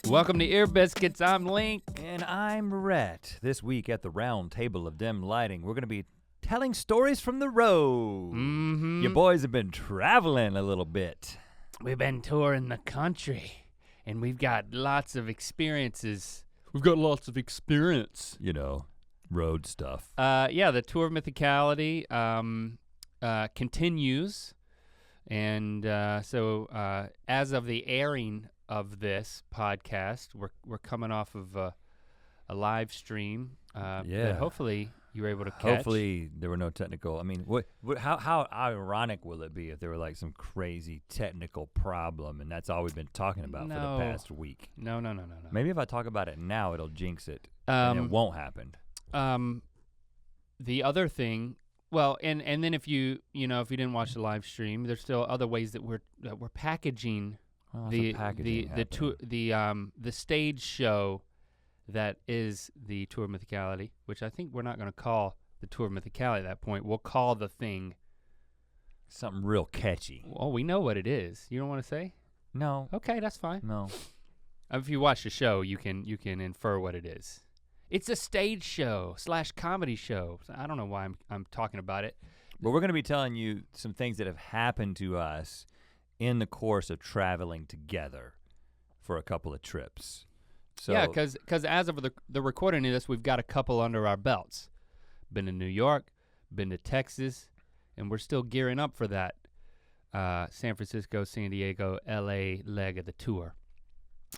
Welcome to Ear Biscuits, I'm Link. And I'm Rhett. This week at the round table of dim lighting, we're gonna be telling stories from the road. Mm-hmm. You boys have been traveling a little bit. We've been touring the country, and we've got lots of experiences. We've got lots of experience. You know, road stuff. Yeah, the Tour of Mythicality continues. And so as of the airing of this podcast, we're coming off of a live stream that hopefully you were able to catch. Hopefully there were no technical, I mean, how ironic will it be if there were like some crazy technical problem and that's all we've been talking about for the past week? No. Maybe if I talk about it now, it'll jinx it and it won't happen. The other thing, well, and then if you didn't watch the live stream, there's still other ways that we're packaging the stage show that is the Tour of Mythicality, which I think we're not gonna call the Tour of Mythicality at that point. We'll call the thing something real catchy. Well, we know what it is. You don't wanna say? No. Okay, that's fine. No. If you watch the show, you can infer what it is. It's a stage show / comedy show. I don't know why I'm talking about it. But we're gonna be telling you some things that have happened to us in the course of traveling together for a couple of trips. So, yeah, because as of the recording of this, we've got a couple under our belts. Been to New York, been to Texas, and we're still gearing up for that San Francisco, San Diego, LA leg of the tour.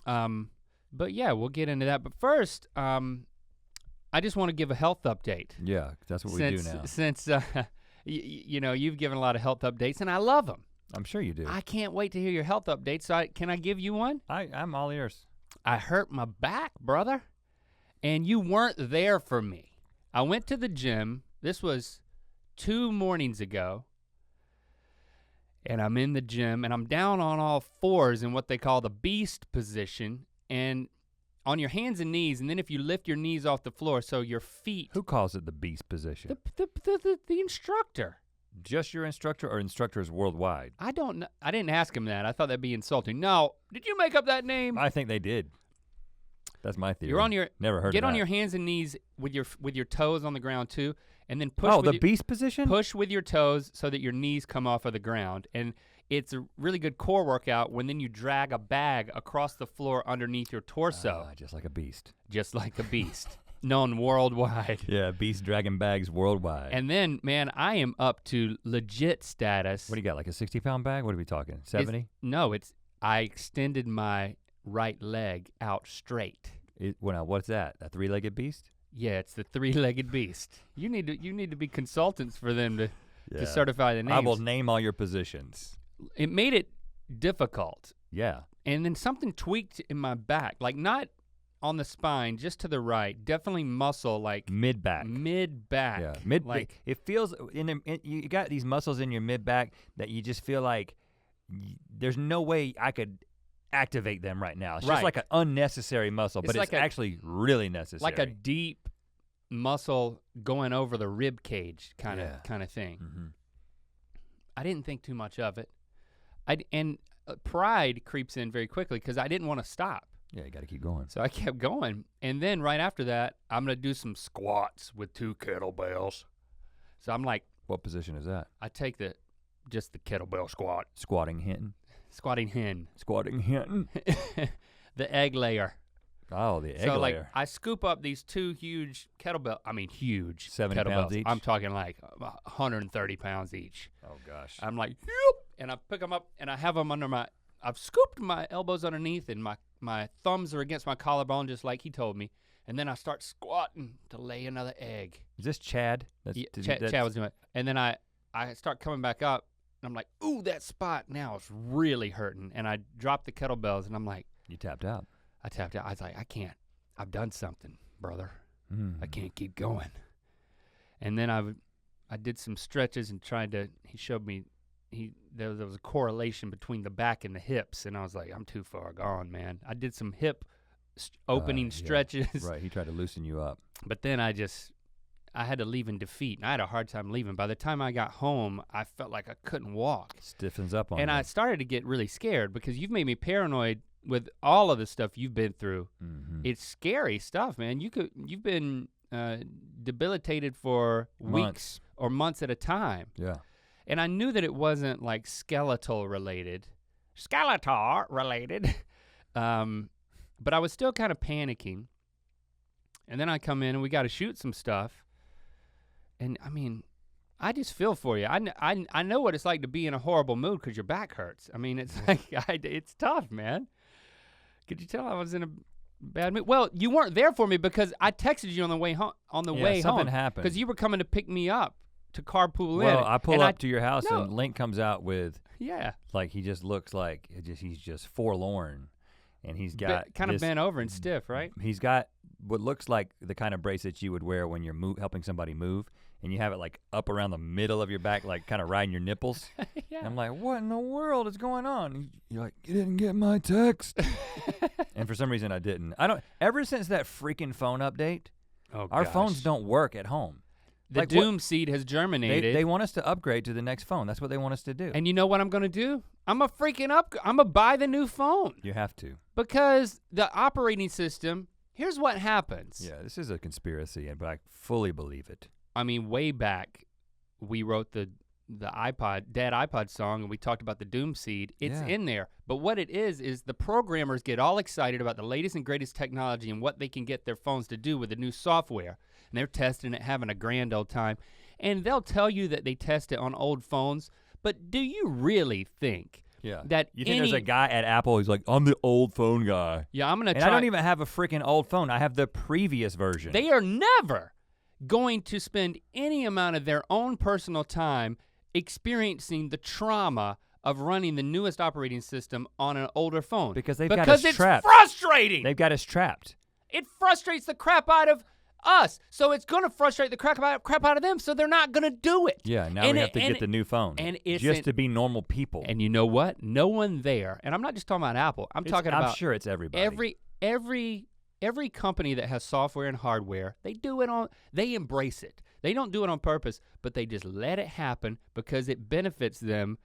But yeah, we'll get into that. But first, I just want to give a health update. Yeah, that's what we do now. Since you've given a lot of health updates, and I love them. I'm sure you do. I can't wait to hear your health updates. So can I give you one? I'm all ears. I hurt my back, brother, and you weren't there for me. I went to the gym. This was 2 mornings ago, and I'm in the gym, and I'm down on all fours in what they call the beast position, and on your hands and knees, and then if you lift your knees off the floor, so your feet. Who calls it the beast position? The instructor. Just your instructor or instructors worldwide? I don't know. I didn't ask him that. I thought that'd be insulting. No, did you make up that name? I think they did. That's my theory. You're on your, never heard get of on that. your hands and knees with your toes on the ground too, and then push. Oh, with the beast position? Push with your toes so that your knees come off of the ground. And it's a really good core workout when then you drag a bag across the floor underneath your torso. Just like a beast. Just like a beast. Known worldwide. Yeah, beast dragging bags worldwide. And then, man, I am up to legit status. What do you got, like a 60-pound bag? What are we talking, 70? I extended my right leg out straight. What's that, a 3-legged beast? Yeah, it's the 3-legged beast. You need to be consultants for them to certify the names. I will name all your positions. It made it difficult. Yeah. And then something tweaked in my back, like not on the spine, just to the right, definitely muscle, like mid-back. Yeah, like it feels, you got these muscles in your mid-back that you just feel like there's no way I could activate them right now. It's just like an unnecessary muscle, but it's actually really necessary. Like a deep muscle going over the rib cage kind of thing. Mm-hmm. I didn't think too much of it. Pride creeps in very quickly because I didn't want to stop. Yeah, you gotta keep going. So I kept going. And then right after that, I'm gonna do some squats with 2 kettlebells. So I'm like. What position is that? I take just the kettlebell squat. Squatting hen. Squatting hen. Squatting hen. The egg layer. Oh, the egg layer. So like I scoop up these 2 huge huge 70 kettlebells. pounds each? I'm talking like 130 pounds each. Oh gosh. I'm like, Yoop! And I pick them up and I have them I've scooped my elbows underneath and my thumbs are against my collarbone just like he told me. And then I start squatting to lay another egg. Is this Chad? Chad was doing it. And then I start coming back up and I'm like, ooh, that spot now is really hurting. And I drop the kettlebells and I'm like. You tapped out. I tapped out. I was like, I can't. I've done something, brother. I can't keep going. And then I did some stretches and he showed me, there was a correlation between the back and the hips, and I was like, I'm too far gone, man. I did some hip opening stretches. Right, he tried to loosen you up. But then I had to leave in defeat, and I had a hard time leaving. By the time I got home, I felt like I couldn't walk. Stiffens up on you. And I started to get really scared because you've made me paranoid with all of the stuff you've been through, it's scary stuff, man. You've been debilitated for weeks or months at a time. Yeah. And I knew that it wasn't like skeletal related. But I was still kind of panicking. And then I come in and we got to shoot some stuff. And I mean, I just feel for you. I know what it's like to be in a horrible mood because your back hurts. I mean, it's like, it's tough, man. Could you tell I was in a bad mood? Well, you weren't there for me because I texted you on the way home. Something happened. Because you were coming to pick me up to carpool in. Well, I pull up to your house and Link comes out with, like he just looks like, he's just forlorn. And he's got kind of bent over and stiff, right? He's got what looks like the kind of bracelets you would wear when you're helping somebody move, and you have it like up around the middle of your back, like kind of riding your nipples. And I'm like, what in the world is going on? You're like, you didn't get my text. And for some reason I didn't. Ever since that freaking phone update, our phones don't work at home. The doom seed has germinated. They want us to upgrade to the next phone. That's what they want us to do. And you know what I'm gonna do? I'm gonna buy the new phone. You have to. Because the operating system, here's what happens. Yeah, this is a conspiracy, but I fully believe it. I mean, way back, we wrote the Dad iPod song, and we talked about the doom seed. It's in there. But what it is the programmers get all excited about the latest and greatest technology and what they can get their phones to do with the new software. And they're testing it, having a grand old time. And they'll tell you that they test it on old phones, but do you really think that you think there's a guy at Apple who's like, I'm the old phone guy. Yeah, I'm gonna try. And I don't even have a freaking old phone. I have the previous version. They are never going to spend any amount of their own personal time experiencing the trauma of running the newest operating system on an older phone. Because they've got us trapped. Because it's frustrating. They've got us trapped. It frustrates the crap out of us. So it's gonna frustrate the crap out of them, so they're not gonna do it. Yeah, now we have to get the new phone. And it's just to be normal people. And you know what? No one there, and I'm not just talking about Apple, I'm I'm sure it's everybody. Every company that has software and hardware, they embrace it. They don't do it on purpose, but they just let it happen because it benefits them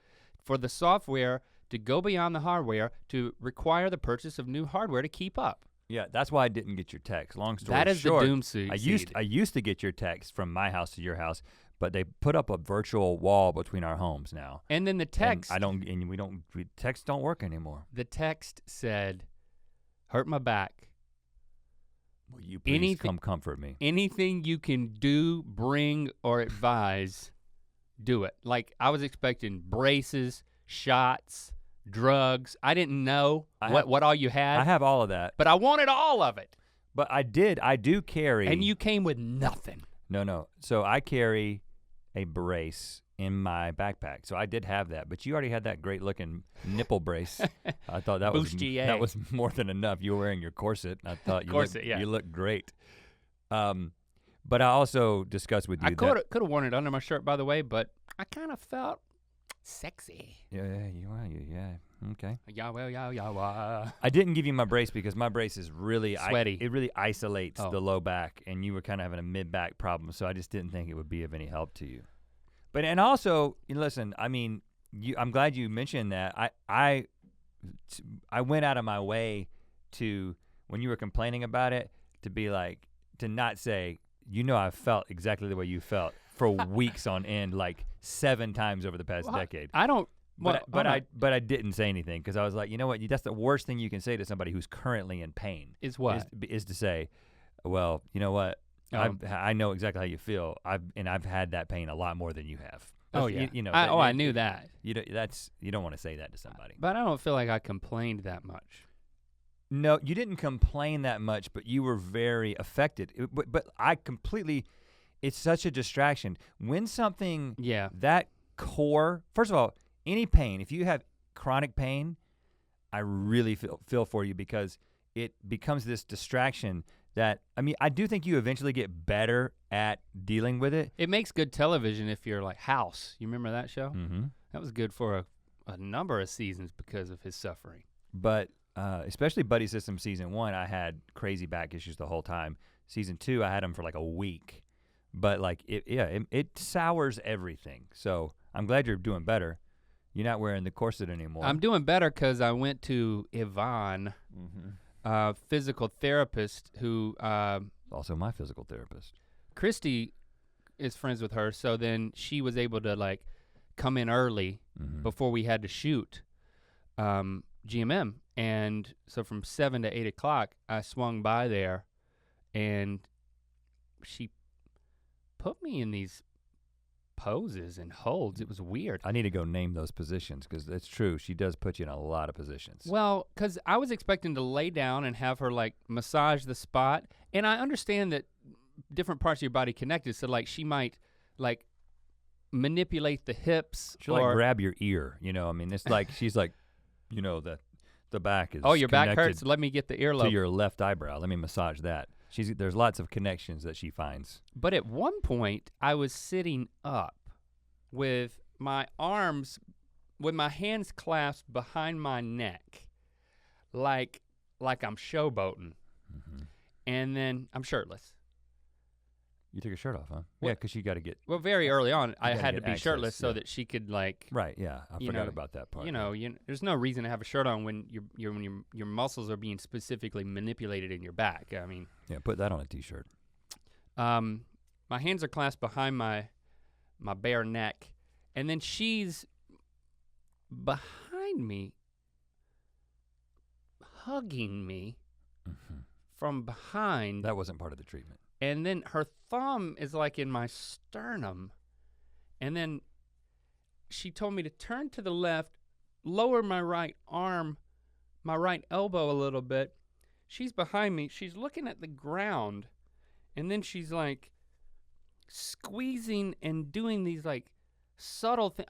for the software to go beyond the hardware to require the purchase of new hardware to keep up. Yeah, that's why I didn't get your text. Long story short. That is the doom seed. I used to get your text from my house to your house, but they put up a virtual wall between our homes now. And then the text. Texts don't work anymore. The text said, hurt my back. Will you please come comfort me? Anything you can do, bring, or advise, do it. Like I was expecting braces, shots, drugs. I didn't know what all you had. I have all of that. But I wanted all of it. But I do carry. And you came with nothing. No. So I carry a brace in my backpack. So I did have that, but you already had that great looking nipple brace. I thought that was more than enough. You were wearing your corset. I thought you looked great. But I also discussed with you I could have worn it under my shirt, by the way, but I kind of felt sexy. Yeah, okay. Yeah. I didn't give you my brace because my brace is really sweaty. It really isolates the low back, and you were kind of having a mid-back problem, so I just didn't think it would be of any help to you. But and also, listen, I mean, I'm glad you mentioned that. I went out of my way to, when you were complaining about it, to be like, to not say, I felt exactly the way you felt for weeks on end, like 7 times over the past decade. I don't. But I didn't say anything because I was like, you know what? That's the worst thing you can say to somebody who's currently in pain. Is what? Is to say, well, you know what? I know exactly how you feel. I've had that pain a lot more than you have. I knew that. You don't want to say that to somebody. But I don't feel like I complained that much. No, you didn't complain that much, but you were very affected. But I completely, it's such a distraction. When something that core, first of all, any pain, if you have chronic pain, I really feel for you because it becomes this distraction that, I mean, I do think you eventually get better at dealing with it. It makes good television if you're like House. You remember that show? Mm-hmm. That was good for a number of seasons because of his suffering. But especially Buddy System season 1, I had crazy back issues the whole time. Season 2, I had them for like a week. But like, it sours everything. So I'm glad you're doing better. You're not wearing the corset anymore. I'm doing better because I went to Yvonne, physical therapist who also my physical therapist. Christy is friends with her, so then she was able to like come in early before we had to shoot GMM. And so from 7 to 8 o'clock, I swung by there and she put me in these poses and holds. It was weird. I need to go name those positions because it's true. She does put you in a lot of positions. Well, because I was expecting to lay down and have her like massage the spot. And I understand that different parts of your body connected. So like she might like manipulate the hips. She'll like grab your ear, you know? I mean, it's like, she's like, you know, the back is your back hurts, let me get the earlobe. To your left eyebrow, let me massage that. There's lots of connections that she finds. But at one point, I was sitting up with my arms, with my hands clasped behind my neck, like I'm showboating. And then I'm shirtless. You took your shirt off, huh? Yeah, because you got to get. Well, very early on, I had to be shirtless so that she could like. Right. Yeah, I forgot about that part. You know, there's no reason to have a shirt on when your muscles are being specifically manipulated in your back. I mean. Yeah, put that on a t-shirt. My hands are clasped behind my bare neck, and then she's behind me, hugging me from behind. That wasn't part of the treatment. And then her thumb is like in my sternum. And then she told me to turn to the left, lower my right arm, my right elbow a little bit. She's behind me, she's looking at the ground. And then she's like squeezing and doing these like subtle things.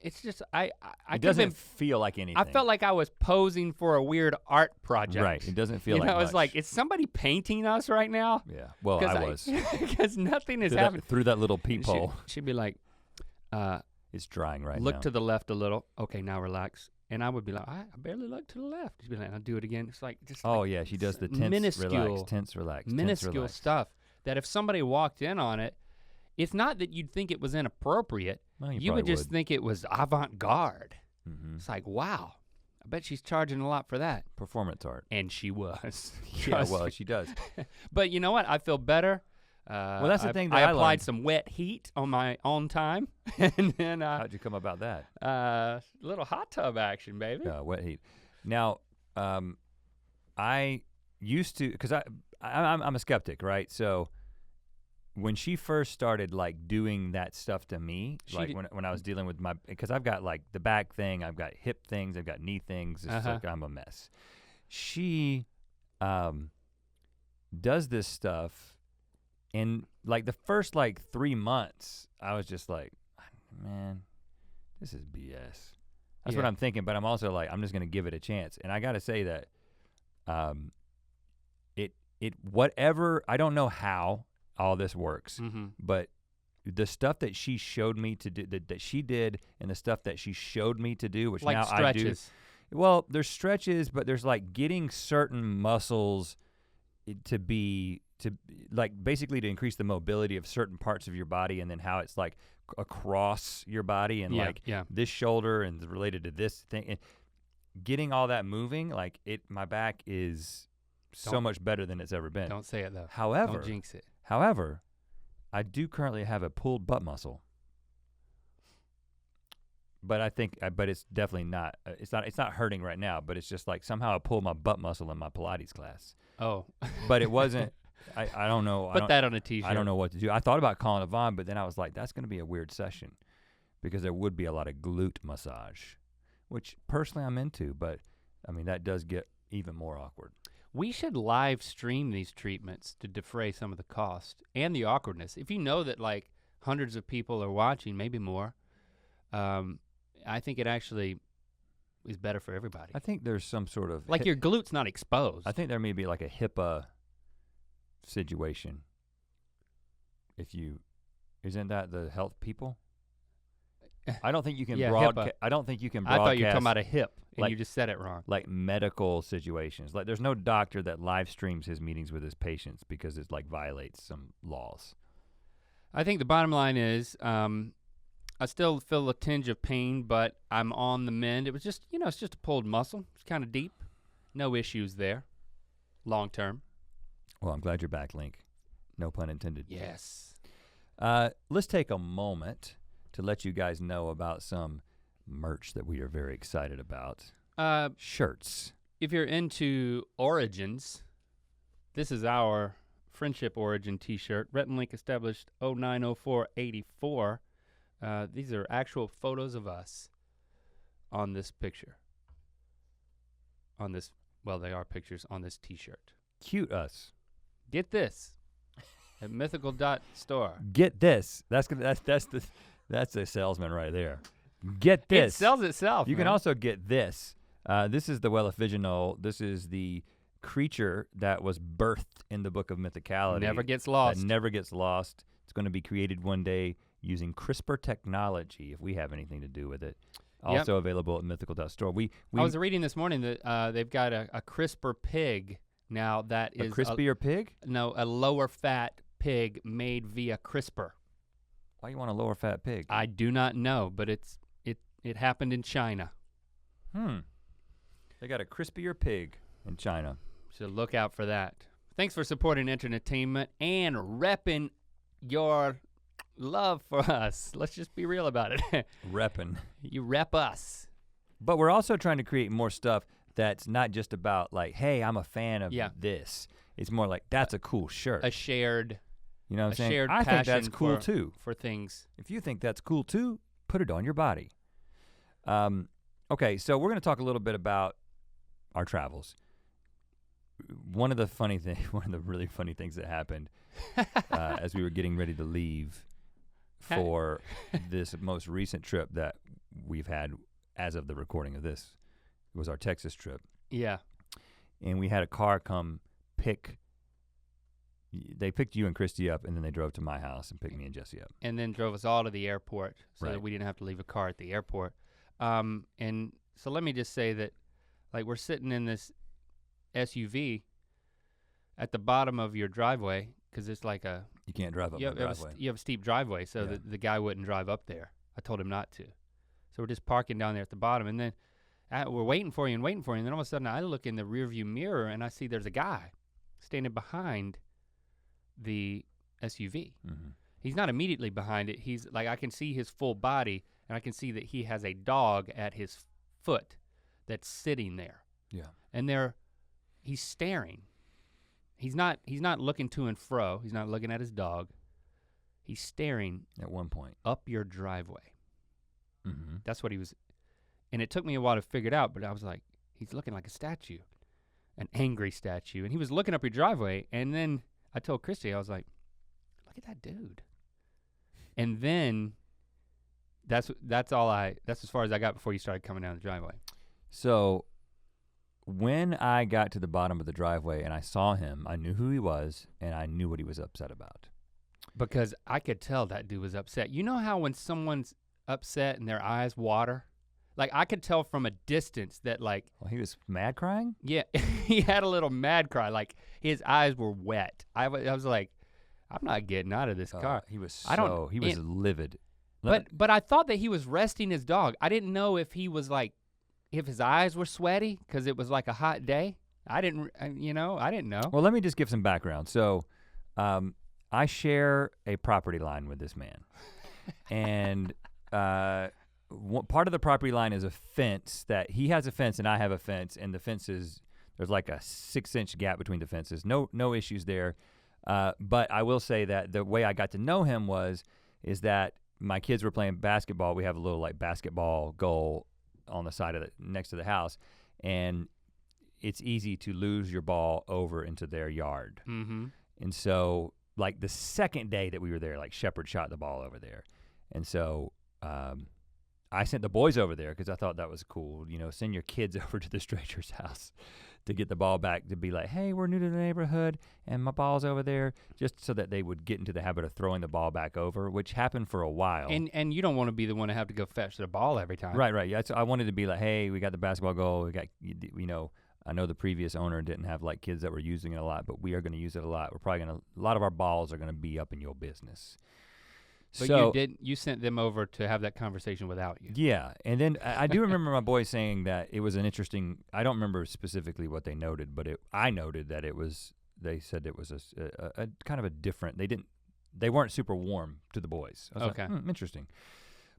It's just, it doesn't feel like anything. I felt like I was posing for a weird art project. Right, it doesn't feel like much. I was much. like, is somebody painting us right now? Yeah, well, I was. Because nothing is happening. Through that little peephole. She'd be like, it's drying right now. Look to the left a little. Okay, now relax. And I would be like, I barely look to the left. She'd be like, I'll do it again. It's like, just yeah, she does the tense, relax, tense, relax, minuscule relax. Stuff that if somebody walked in on it, it's not that you'd think it was inappropriate. Well, you would just think it was avant-garde. It's like, wow, I bet she's charging a lot for that. Performance art. And she was. Yeah, well, she does. But you know what? I feel better. Well, that's the thing that I applied some wet heat on my own time. And then how'd you come about that? Little hot tub action, baby. Yeah, wet heat. Now, I used to, because I'm a skeptic, right? So when she first started like doing that stuff to me, when I was dealing with because I've got like the back thing, I've got hip things, I've got knee things, it's like I'm a mess. She does this stuff, and like the first like 3 months, I was just like, man, this is BS. That's what I'm thinking, but I'm also like, I'm just gonna give it a chance. And I gotta say that whatever, I don't know how all this works, but the stuff that she showed me to do, that she did, and the stuff that she showed me to do, which like now stretches. I do. Well, there's stretches, but there's like getting certain muscles to like basically to increase the mobility of certain parts of your body, and then how it's like across your body, and this shoulder and related to this thing, and getting all that moving, like my back is so much better than it's ever been. Don't say it though. However, don't jinx it. However, I do currently have a pulled butt muscle, but it's definitely not. It's not hurting right now. But it's just like somehow I pulled my butt muscle in my Pilates class. Oh, but it wasn't. I don't know. Put that on a t-shirt. I don't know what to do. I thought about calling Yvonne, but then I was like, that's going to be a weird session, because there would be a lot of glute massage, which personally I'm into. But I mean, that does get even more awkward. We should live stream these treatments to defray some of the cost and the awkwardness. If you know that like hundreds of people are watching, maybe more, I think it actually is better for everybody. I think there's some sort of like your glute's not exposed. I think there may be like a HIPAA situation. Isn't that the health people? I don't think you can broadcast. I don't think you can broadcast. I thought you were talking about a hip, and like, you just said it wrong. Like medical situations. Like there's no doctor that live streams his meetings with his patients because it like violates some laws. I think the bottom line is, I still feel a tinge of pain, but I'm on the mend. It was just, it's just a pulled muscle. It's kind of deep. No issues there, long term. Well, I'm glad you're back, Link. No pun intended. Yes. Let's take a moment to let you guys know about some merch that we are very excited about. Shirts. If you're into origins, this is our Friendship Origin t-shirt. Rhett Link established 090484. These are actual photos of us on this picture. They are pictures on this t-shirt. Cute us. Get this at mythical.store. Get this. That's a salesman right there. Get this. It sells itself. You can also get this. This is the Well-Ophiginal. This is the creature that was birthed in the Book of Mythicality. Never gets lost. That never gets lost. It's going to be created one day using CRISPR technology, if we have anything to do with it. Also available at mythical.store. I was reading this morning that they've got a CRISPR pig now that is— A crispier pig? No, a lower fat pig made via CRISPR. Why you want a lower fat pig? I do not know, but it happened in China. They got a crispier pig in China. So look out for that. Thanks for supporting entertainment and repping your love for us. Let's just be real about it. Repping. You rep us. But we're also trying to create more stuff that's not just about like, hey, I'm a fan of this. It's more like, that's a cool shirt. A shared, you know what I'm saying? Shared I think passion that's cool too. For things. If you think that's cool too, put it on your body. Okay, so we're gonna talk a little bit about our travels. One of the really funny things that happened as we were getting ready to leave for this most recent trip that we've had as of the recording of this was our Texas trip. Yeah. And we had a car come they picked you and Christy up and then they drove to my house and picked me and Jesse up. And then drove us all to the airport so that we didn't have to leave a car at the airport. And so let me just say that like we're sitting in this SUV at the bottom of your driveway because it's like you can't drive up the driveway. You have a steep driveway so that the guy wouldn't drive up there. I told him not to. So we're just parking down there at the bottom and then we're waiting for you and then all of a sudden I look in the rearview mirror and I see there's a guy standing behind the SUV. Mm-hmm. He's not immediately behind it. He's like, I can see his full body and I can see that he has a dog at his foot that's sitting there. Yeah. And he's staring. He's not looking to and fro. He's not looking at his dog. He's staring at one point up your driveway. Mm-hmm. That's what he was. And it took me a while to figure it out, but I was like, he's looking like a statue, an angry statue. And he was looking up your driveway. And then I told Christy, I was like, look at that dude. And then that's as far as I got before you started coming down the driveway. So when I got to the bottom of the driveway and I saw him, I knew who he was and I knew what he was upset about. Because I could tell that dude was upset. You know how when someone's upset and their eyes water? Like I could tell from a distance that like. Well, he was mad crying? Yeah, he had a little mad cry, like his eyes were wet. I was like, I'm not getting out of this car. He was livid. But I thought that he was resting his dog. I didn't know if he was like, if his eyes were sweaty because it was like a hot day. I didn't know. Well, let me just give some background. So I share a property line with this man. And part of the property line is a fence that he has a fence and I have a fence and the fence there's like a 6-inch gap between the fences. No issues there. But I will say that the way I got to know him is that my kids were playing basketball. We have a little like basketball goal on the side of next to the house. And it's easy to lose your ball over into their yard. Mm-hmm. And so like the second day that we were there, like Shepard shot the ball over there. And so I sent the boys over there because I thought that was cool. You know, send your kids over to the stranger's house to get the ball back, to be like, hey, we're new to the neighborhood and my ball's over there, just so that they would get into the habit of throwing the ball back over, which happened for a while. And you don't want to be the one to have to go fetch the ball every time. Right. Yeah, so I wanted to be like, hey, we got the basketball goal. We got, you know, I know the previous owner didn't have like kids that were using it a lot, but we are gonna use it a lot. A lot of our balls are gonna be up in your business. But you sent them over to have that conversation without you. Yeah, and then I do remember my boy saying that it was an interesting, I don't remember specifically what they noted, but I noted that they said it was a kind of a different, they weren't super warm to the boys. I was okay. Like, interesting.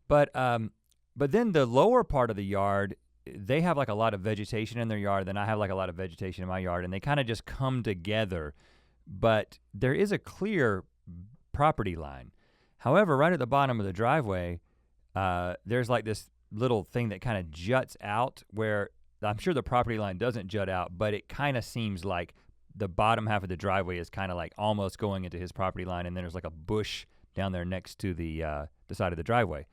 But then the lower part of the yard, they have like a lot of vegetation in their yard, then I have like a lot of vegetation in my yard, and they kind of just come together, but there is a clear property line. However, right at the bottom of the driveway, there's like this little thing that kind of juts out where I'm sure the property line doesn't jut out, but it kind of seems like the bottom half of the driveway is kind of like almost going into his property line, and then there's like a bush down there next to the side of the driveway.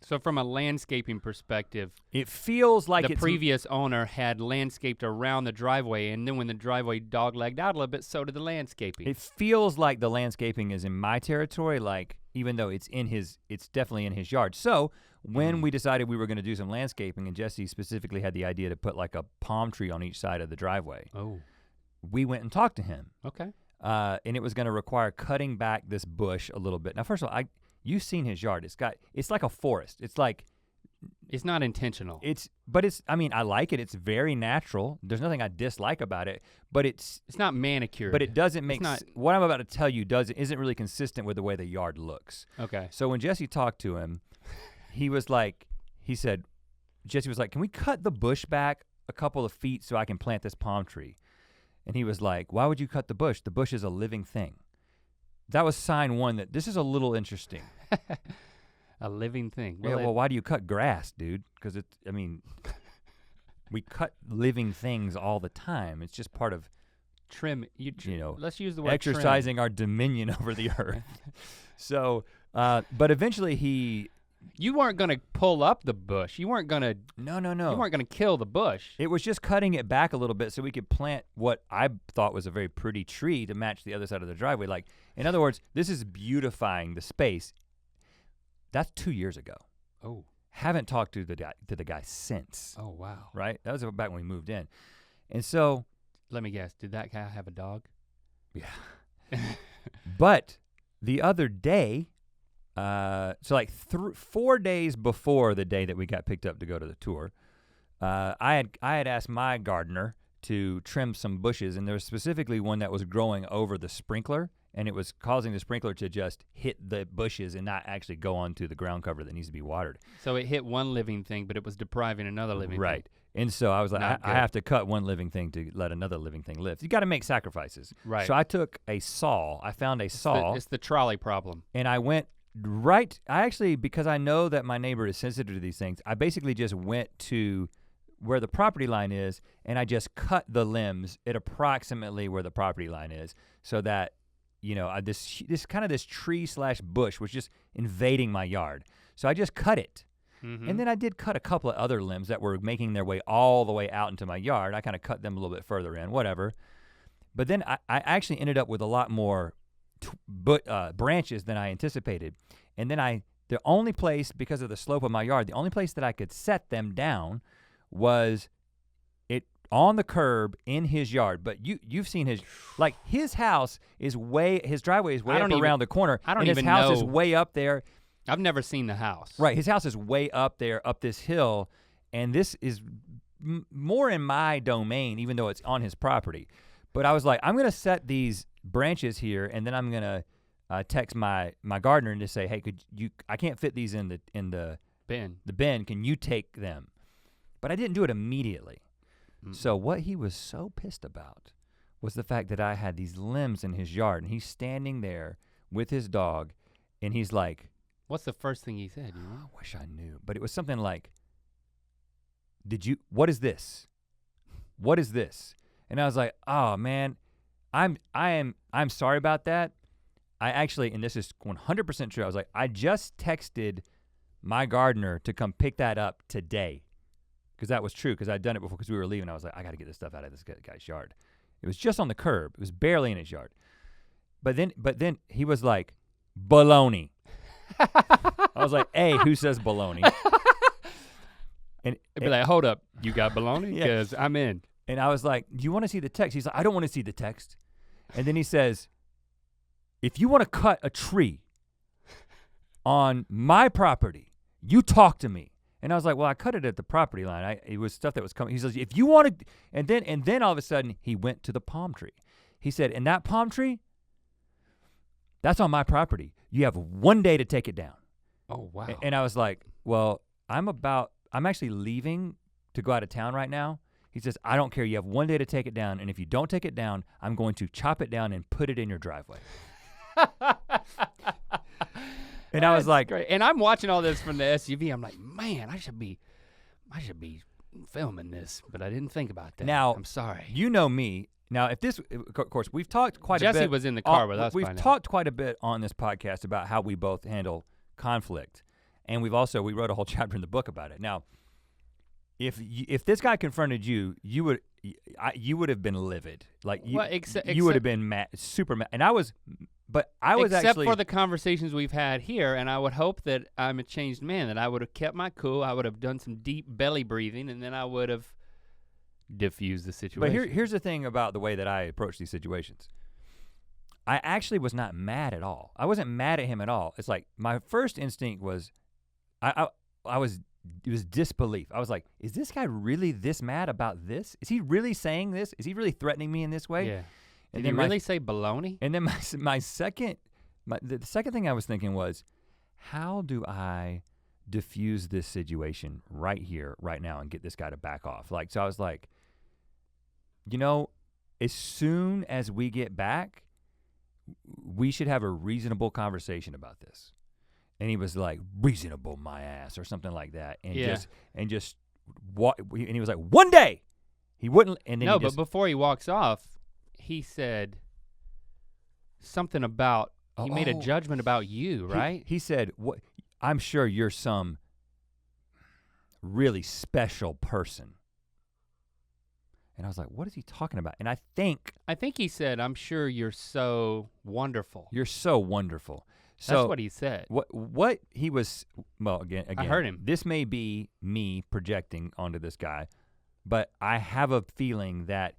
So from a landscaping perspective, it feels like the previous owner had landscaped around the driveway, and then when the driveway dog-legged out a little bit, so did the landscaping. It feels like the landscaping is in my territory, like even though it's definitely in his yard. So when we decided we were gonna do some landscaping, and Jesse specifically had the idea to put like a palm tree on each side of the driveway. Oh. We went and talked to him. Okay. And it was gonna require cutting back this bush a little bit. Now, first of all, you've seen his yard. It's like a forest. It's not intentional. I like it. It's very natural. There's nothing I dislike about it, but it's not manicured. But it doesn't make what I'm about to tell you isn't really consistent with the way the yard looks. Okay. So when Jesse talked to him, Jesse was like, can we cut the bush back a couple of feet so I can plant this palm tree? And he was like, why would you cut the bush? The bush is a living thing. That was sign one that this is a little interesting. A living thing. Well, why do you cut grass, dude? Because we cut living things all the time. It's just part of let's use the word exercising our dominion over the earth. So, but eventually you weren't gonna pull up the bush. You weren't gonna. No. You weren't gonna kill the bush. It was just cutting it back a little bit so we could plant what I thought was a very pretty tree to match the other side of the driveway. Like, in other words, this is beautifying the space. That's 2 years ago. Oh. Haven't talked to the guy since. Oh, wow. Right? That was back when we moved in. And so. Let me guess, did that guy have a dog? Yeah. But the other day, so like 4 days before the day that we got picked up to go to the tour, I had asked my gardener to trim some bushes, and there was specifically one that was growing over the sprinkler, and it was causing the sprinkler to just hit the bushes and not actually go onto the ground cover that needs to be watered. So it hit one living thing, but it was depriving another living thing. Right. And so I was like, I have to cut one living thing to let another living thing live. You gotta make sacrifices. Right. So I took a saw, I found a saw. It's the trolley problem. And I went because I know that my neighbor is sensitive to these things, I basically just went to where the property line is, and I just cut the limbs at approximately where the property line is, so that, this kind of this tree / bush was just invading my yard. So I just cut it. Mm-hmm. And then I did cut a couple of other limbs that were making their way all the way out into my yard. I kind of cut them a little bit further in, whatever. But then I actually ended up with a lot more branches than I anticipated. And then the only place, because of the slope of my yard, the only place that I could set them down was on the curb in his yard. But you've seen his house his driveway is way up around the corner. And his house is way up there. I've never seen the house. Right, his house is way up there, up this hill, and this is more in my domain, even though it's on his property. But I was like, I'm gonna set these branches here, and then I'm gonna text my gardener and just say, hey, I can't fit these in the bin. The bin, can you take them? But I didn't do it immediately. So what he was so pissed about was the fact that I had these limbs in his yard, and he's standing there with his dog, and he's like, what's the first thing he said? I wish I knew, but it was something like, what is this? What is this? And I was like, oh man, I'm sorry about that. I actually, and this is 100% true, I was like, I just texted my gardener to come pick that up today. Because that was true, because I'd done it before, because we were leaving. I was like, I gotta get this stuff out of this guy's yard. It was just on the curb. It was barely in his yard. But then he was like, baloney. I was like, hey, who says baloney? And it'd be like, hold up, you got baloney? Because I'm in. And I was like, do you wanna see the text? He's like, I don't wanna see the text. And then he says, if you wanna cut a tree, on my property. You talk to me. And I was like, well, I cut it at the property line. It was stuff that was coming. He says, if you want to, and then all of a sudden he went to the palm tree. He said, and that palm tree, that's on my property. You have 1 day to take it down. Oh, wow. And I was like, well, I'm actually leaving to go out of town right now. He says, I don't care, you have 1 day to take it down, and if you don't take it down, I'm going to chop it down and put it in your driveway. And I was like, great. And I'm watching all this from the SUV. I'm like, man, I should be filming this, but I didn't think about that. Now, I'm sorry. You know me. Now, of course, we've talked quite a bit. Jesse was in the car with us. We've talked quite a bit on this podcast about how we both handle conflict, and we wrote a whole chapter in the book about it. Now, if this guy confronted you, you would have been livid. Like you would have been mad, super mad. And I was except for the conversations we've had here, and I would hope that I'm a changed man, that I would have kept my cool, I would have done some deep belly breathing, and then I would have diffused the situation. But here's the thing about the way that I approach these situations. I actually was not mad at all. I wasn't mad at him at all. It's like my first instinct was, it was disbelief. I was like, is this guy really this mad about this? Is he really saying this? Is he really threatening me in this way? Yeah. Did he really say baloney? And then the second thing I was thinking was, how do I diffuse this situation right here, right now, and get this guy to back off? Like, so I was like, as soon as we get back, we should have a reasonable conversation about this. And he was like, reasonable my ass, or something like that. And and he was like, 1 day. He wouldn't, and then but before he walks off, he said something about, he made a judgment about you, right? He said, "What? I'm sure you're some really special person." And I was like, what is he talking about? And I think he said, I'm sure you're so wonderful. You're so wonderful. So that's what he said. What he was, well, again, I heard him. This may be me projecting onto this guy, but I have a feeling that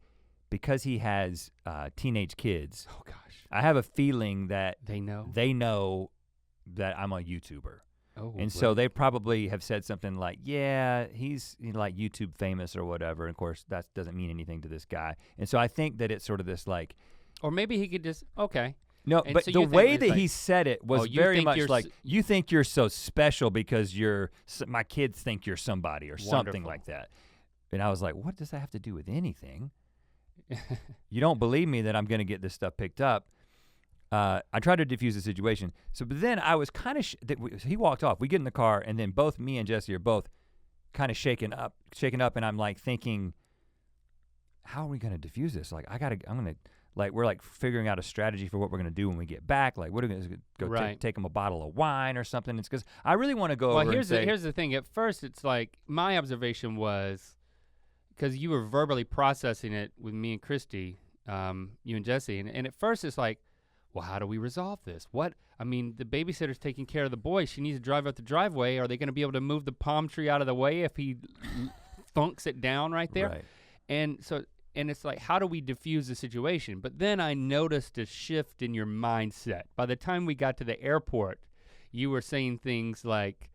because he has teenage kids, oh gosh, I have a feeling that they know that I'm a YouTuber. Oh, and so they probably have said something like, yeah, he's like YouTube famous or whatever. And of course, that doesn't mean anything to this guy. And so I think that it's sort of this like. Or maybe he could just, okay. No, and but so the way that he said it was very much like, you think you're so special because my kids think you're somebody or something like that. And I was like, what does that have to do with anything? You don't believe me that I'm gonna get this stuff picked up. I tried to diffuse the situation. But then I was kind of, he walked off. We get in the car and then both me and Jesse are both kind of shaken up and I'm like thinking, how are we gonna diffuse this? Like we're like figuring out a strategy for what we're gonna do when we get back. Like what are we gonna go take them a bottle of wine or something? It's because I really wanna go over and say. Here's the thing, at first it's like, my observation was, because you were verbally processing it with me and Christy, you and Jesse, and at first it's like, well, how do we resolve this? The babysitter's taking care of the boy. She needs to drive out the driveway. Are they gonna be able to move the palm tree out of the way if he thunks it down right there? Right. And it's like, how do we diffuse the situation? But then I noticed a shift in your mindset. By the time we got to the airport, you were saying things like,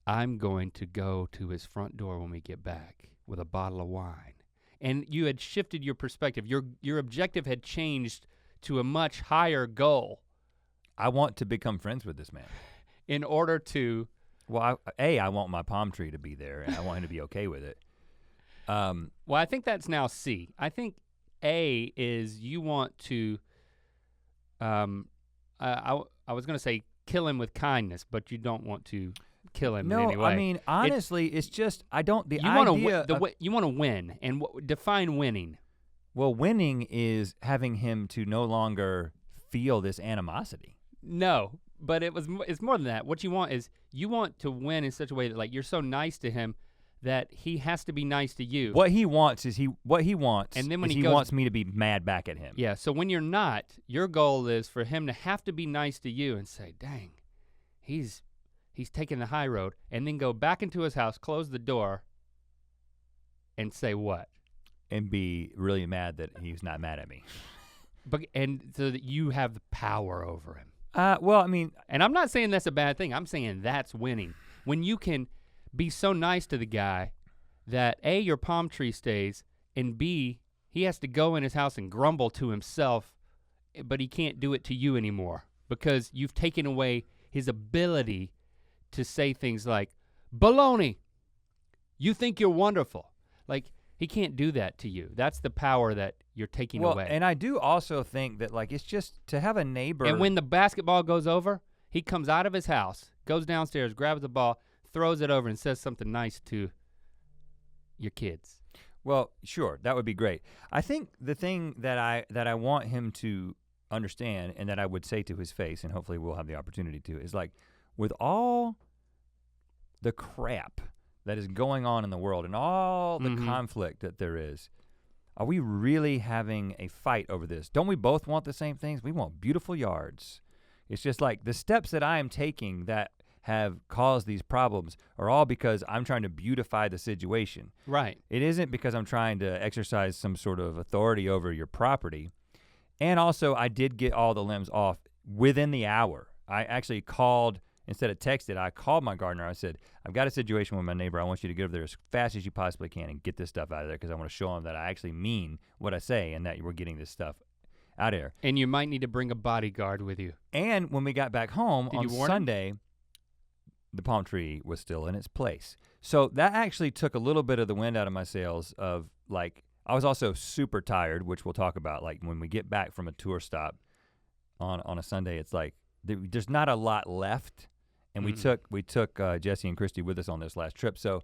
I'm going to go to his front door when we get back with a bottle of wine. And you had shifted your perspective. Your objective had changed to a much higher goal. I want to become friends with this man. In order to. Well, I want my palm tree to be there and I want him to be okay with it. Well, I think that's now C. I think A is you want to, I was gonna say kill him with kindness, but you don't want to kill him in any way. No, I mean, honestly, it's just, you wanna win, and define winning. Well, winning is having him to no longer feel this animosity. No, but it's more than that. What you want is, you want to win in such a way that like you're so nice to him that he has to be nice to you. What he wants, and then when he wants me to be mad back at him. Yeah, so when you're not, your goal is for him to have to be nice to you and say, dang, he's taking the high road, and then go back into his house, close the door, and say what? And be really mad that he's not mad at me. And so that you have the power over him. Well, I mean. And I'm not saying that's a bad thing. I'm saying that's winning. When you can be so nice to the guy that A, your palm tree stays, and B, he has to go in his house and grumble to himself, but he can't do it to you anymore because you've taken away his ability to say things like, baloney, you think you're wonderful. Like, he can't do that to you. That's the power that you're taking away. And I do also think that like, it's just to have a neighbor. And when the basketball goes over, he comes out of his house, goes downstairs, grabs the ball, throws it over and says something nice to your kids. Well, sure, that would be great. I think the thing that I want him to understand and that I would say to his face, and hopefully we'll have the opportunity to, is like, with all the crap that is going on in the world and all the conflict that there is, are we really having a fight over this? Don't we both want the same things? We want beautiful yards. It's just like the steps that I am taking that have caused these problems are all because I'm trying to beautify the situation. Right. It isn't because I'm trying to exercise some sort of authority over your property. And also I did get all the limbs off within the hour. I actually called, instead of texted, I called my gardener. I said, I've got a situation with my neighbor. I want you to get over there as fast as you possibly can and get this stuff out of there because I want to show him that I actually mean what I say and that we're getting this stuff out of there. And you might need to bring a bodyguard with you. And when we got back home on Sunday, the palm tree was still in its place. So that actually took a little bit of the wind out of my sails of like, I was also super tired, which we'll talk about. Like when we get back from a tour stop on a Sunday, it's like, there's not a lot left. And we took Jesse and Christy with us on this last trip. So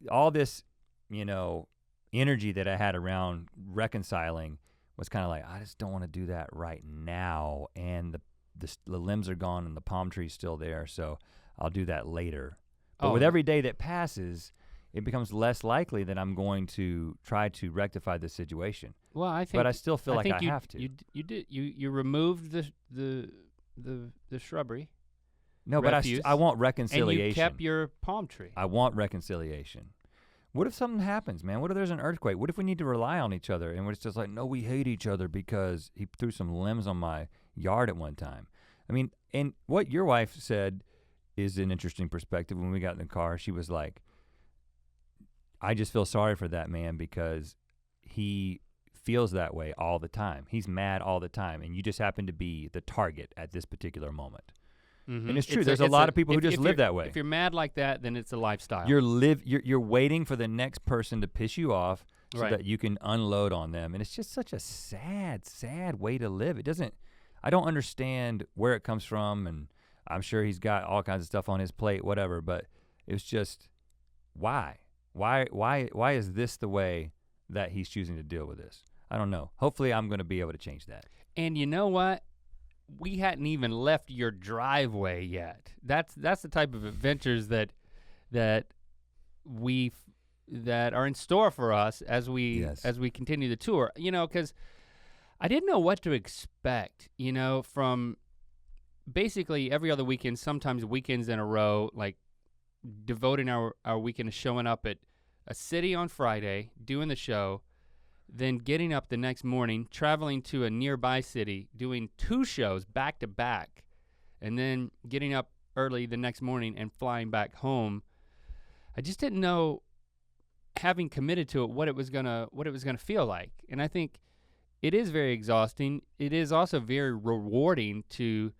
all this, energy that I had around reconciling was kind of like, I just don't want to do that right now. And the limbs are gone and the palm tree's still there, so I'll do that later. But with every day that passes, it becomes less likely that I'm going to try to rectify the situation. Well, I think, but I still feel like I have to. You removed the shrubbery. No, refuse, but I want reconciliation. And you kept your palm tree. I want reconciliation. What if something happens, man? What if there's an earthquake? What if we need to rely on each other? And it's just like, no, we hate each other because he threw some limbs on my yard at one time. I mean, and what your wife said is an interesting perspective. When we got in the car, she was like, I just feel sorry for that man because he feels that way all the time. He's mad all the time, and you just happen to be the target at this particular moment. And it's true, there's a lot of people who just live that way. If you're mad like that, then it's a lifestyle. You're waiting for the next person to piss you off so that you can unload on them. And it's just such a sad, sad way to live. I don't understand where it comes from, and I'm sure he's got all kinds of stuff on his plate, whatever, but it's just, why? Why is this the way that he's choosing to deal with this? I don't know. Hopefully I'm gonna be able to change that. And you know what? We hadn't even left your driveway yet. That's the type of adventures that are in store for us as we continue the tour. Because I didn't know what to expect, from basically every other weekend, sometimes weekends in a row, like devoting our weekend to showing up at a city on Friday, doing the show, then getting up the next morning, traveling to a nearby city, doing 2 shows back to back, and then getting up early the next morning and flying back home. I just didn't know, having committed to it, what it was gonna feel like. And I think it is very exhausting. It is also very rewarding to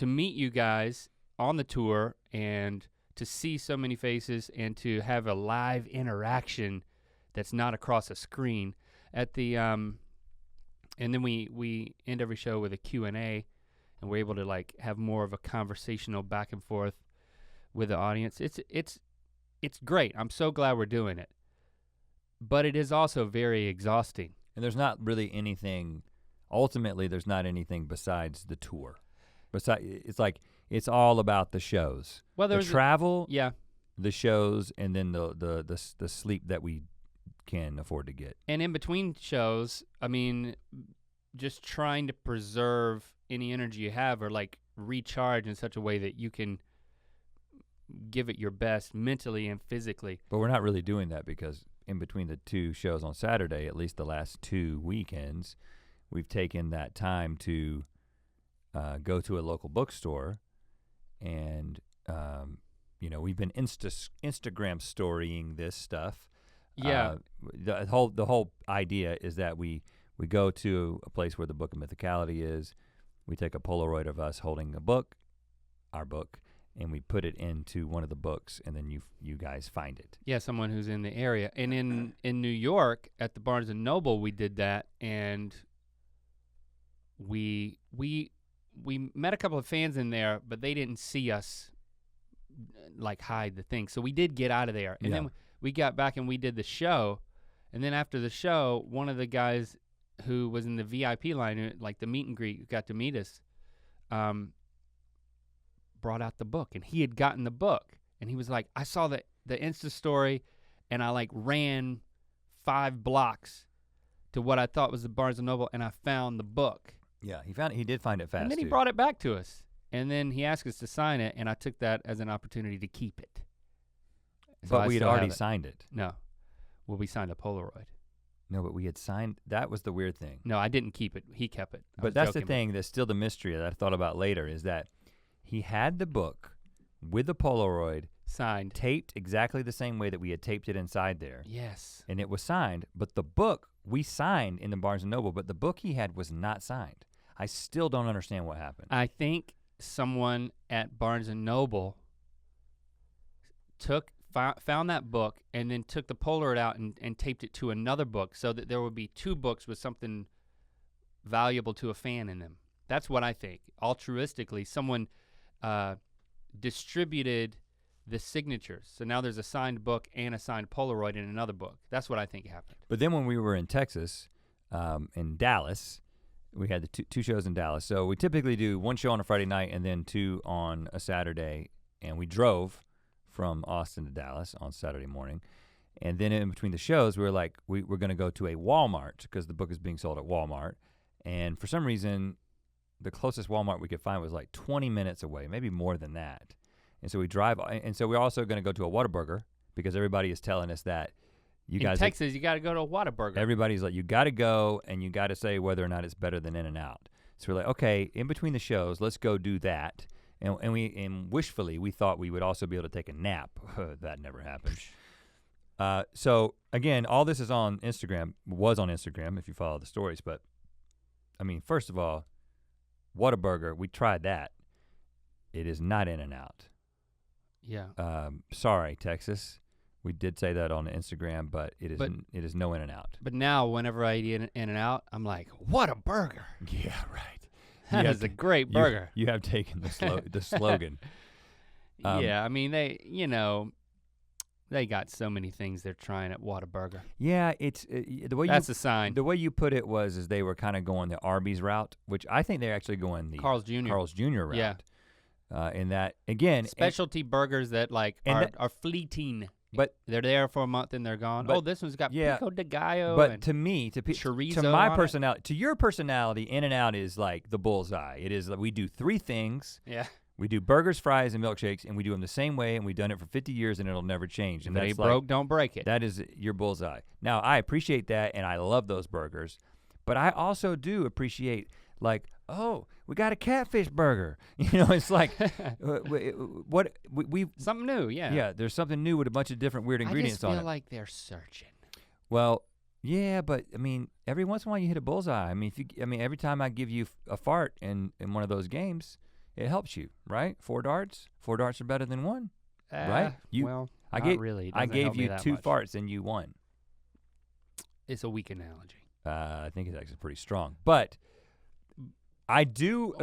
meet you guys on the tour and to see so many faces and to have a live interaction that's not across a screen at the and then we end every show with a Q&A, and we're able to like have more of a conversational back and forth with the audience. It's great. I'm so glad we're doing it. But it is also very exhausting. And there's not really anything, ultimately there's not anything besides the tour. It's like, it's all about the shows. Well, there's the travel, the shows, and then the sleep that we can afford to get. And in between shows, I mean, just trying to preserve any energy you have or like recharge in such a way that you can give it your best mentally and physically. But we're not really doing that because in between the 2 shows on Saturday, at least the last 2 weekends, we've taken that time to go to a local bookstore, and we've been Instagram storying this stuff. Yeah. The whole idea is that we go to a place where the Book of Mythicality is. We take a Polaroid of us holding a book, our book, and we put it into one of the books, and then you guys find it. Yeah, someone who's in the area. And in New York at the Barnes & Noble, we did that, and we met a couple of fans in there, but they didn't see us like hide the thing. So we did get out of there. And then we got back and we did the show. And then after the show, one of the guys who was in the VIP line, like the meet and greet, who got to meet us, brought out the book, and he had gotten the book, and he was like, I saw the Insta story, and I like ran 5 blocks to what I thought was the Barnes & Noble, and I found the book. Yeah, he did find it fast. And then he brought it back to us, and then he asked us to sign it, and I took that as an opportunity to keep it. So but we had already signed it. No, well, we signed a Polaroid. No, but we had signed, that was the weird thing. No, I didn't keep it, he kept it. But that's the thing that's still the mystery that I thought about later, is that he had the book with the Polaroid signed, taped exactly the same way that we had taped it inside there. Yes. And it was signed, but the book we signed in the Barnes & Noble, but the book he had was not signed. I still don't understand what happened. I think someone at Barnes & Noble found that book and then took the Polaroid out and taped it to another book so that there would be 2 books with something valuable to a fan in them. That's what I think. Altruistically, someone distributed the signatures. So now there's a signed book and a signed Polaroid in another book. That's what I think happened. But then when we were in Texas, in Dallas, we had the two shows in Dallas. So we typically do 1 show on a Friday night and then 2 on a Saturday. And we drove from Austin to Dallas on Saturday morning. And then in between the shows, we were like, we're gonna go to a Walmart because the book is being sold at Walmart. And for some reason, the closest Walmart we could find was like 20 minutes away, maybe more than that. And so we drive, and so we're also gonna go to a Whataburger because everybody is telling us that you guys— in Texas, you gotta go to a Whataburger. Everybody's like, you gotta go and you gotta say whether or not it's better than In-N-Out. So we're like, okay, in between the shows, let's go do that. And wishfully, we thought we would also be able to take a nap. That never happened. So again, all this is on Instagram, was on Instagram if you follow the stories, but I mean, first of all, Whataburger, we tried that. It is not In-N-Out. Yeah. Sorry, Texas. We did say that on Instagram, but it is no In-N-Out. But now whenever I eat In-N-Out, I'm like, Whataburger. Yeah, right. That is a great burger. You have taken the slogan. Yeah, I mean, they got so many things they're trying at Whataburger. Yeah, it's the way that's a sign. The way you put it was they were kind of going the Arby's route, which I think they're actually going the Carl's Jr. route. Yeah. In that, again, specialty burgers that like are fleeting. But they're there for a month and they're gone. Oh, this one's got pico de gallo. But and to me, chorizo to my personality, to your personality, In-N-Out is like the bullseye. It is like we do 3 things. Yeah. We do burgers, fries, and milkshakes, and we do them the same way, and we've done it for 50 years, and it'll never change. And that's broke, don't break it. That is your bullseye. Now, I appreciate that, and I love those burgers, but I also do appreciate, like, oh, we got a catfish burger. You know, it's like, we something new, yeah. Yeah, there's something new with a bunch of different weird ingredients on it. I just feel like they're searching. Well, yeah, but I mean, every once in a while you hit a bullseye. I mean, every time I give you a fart in one of those games, it helps you, right? 4 darts are better than 1, right? I gave you 2 farts and you won. It's a weak analogy. I think it's actually pretty strong, but I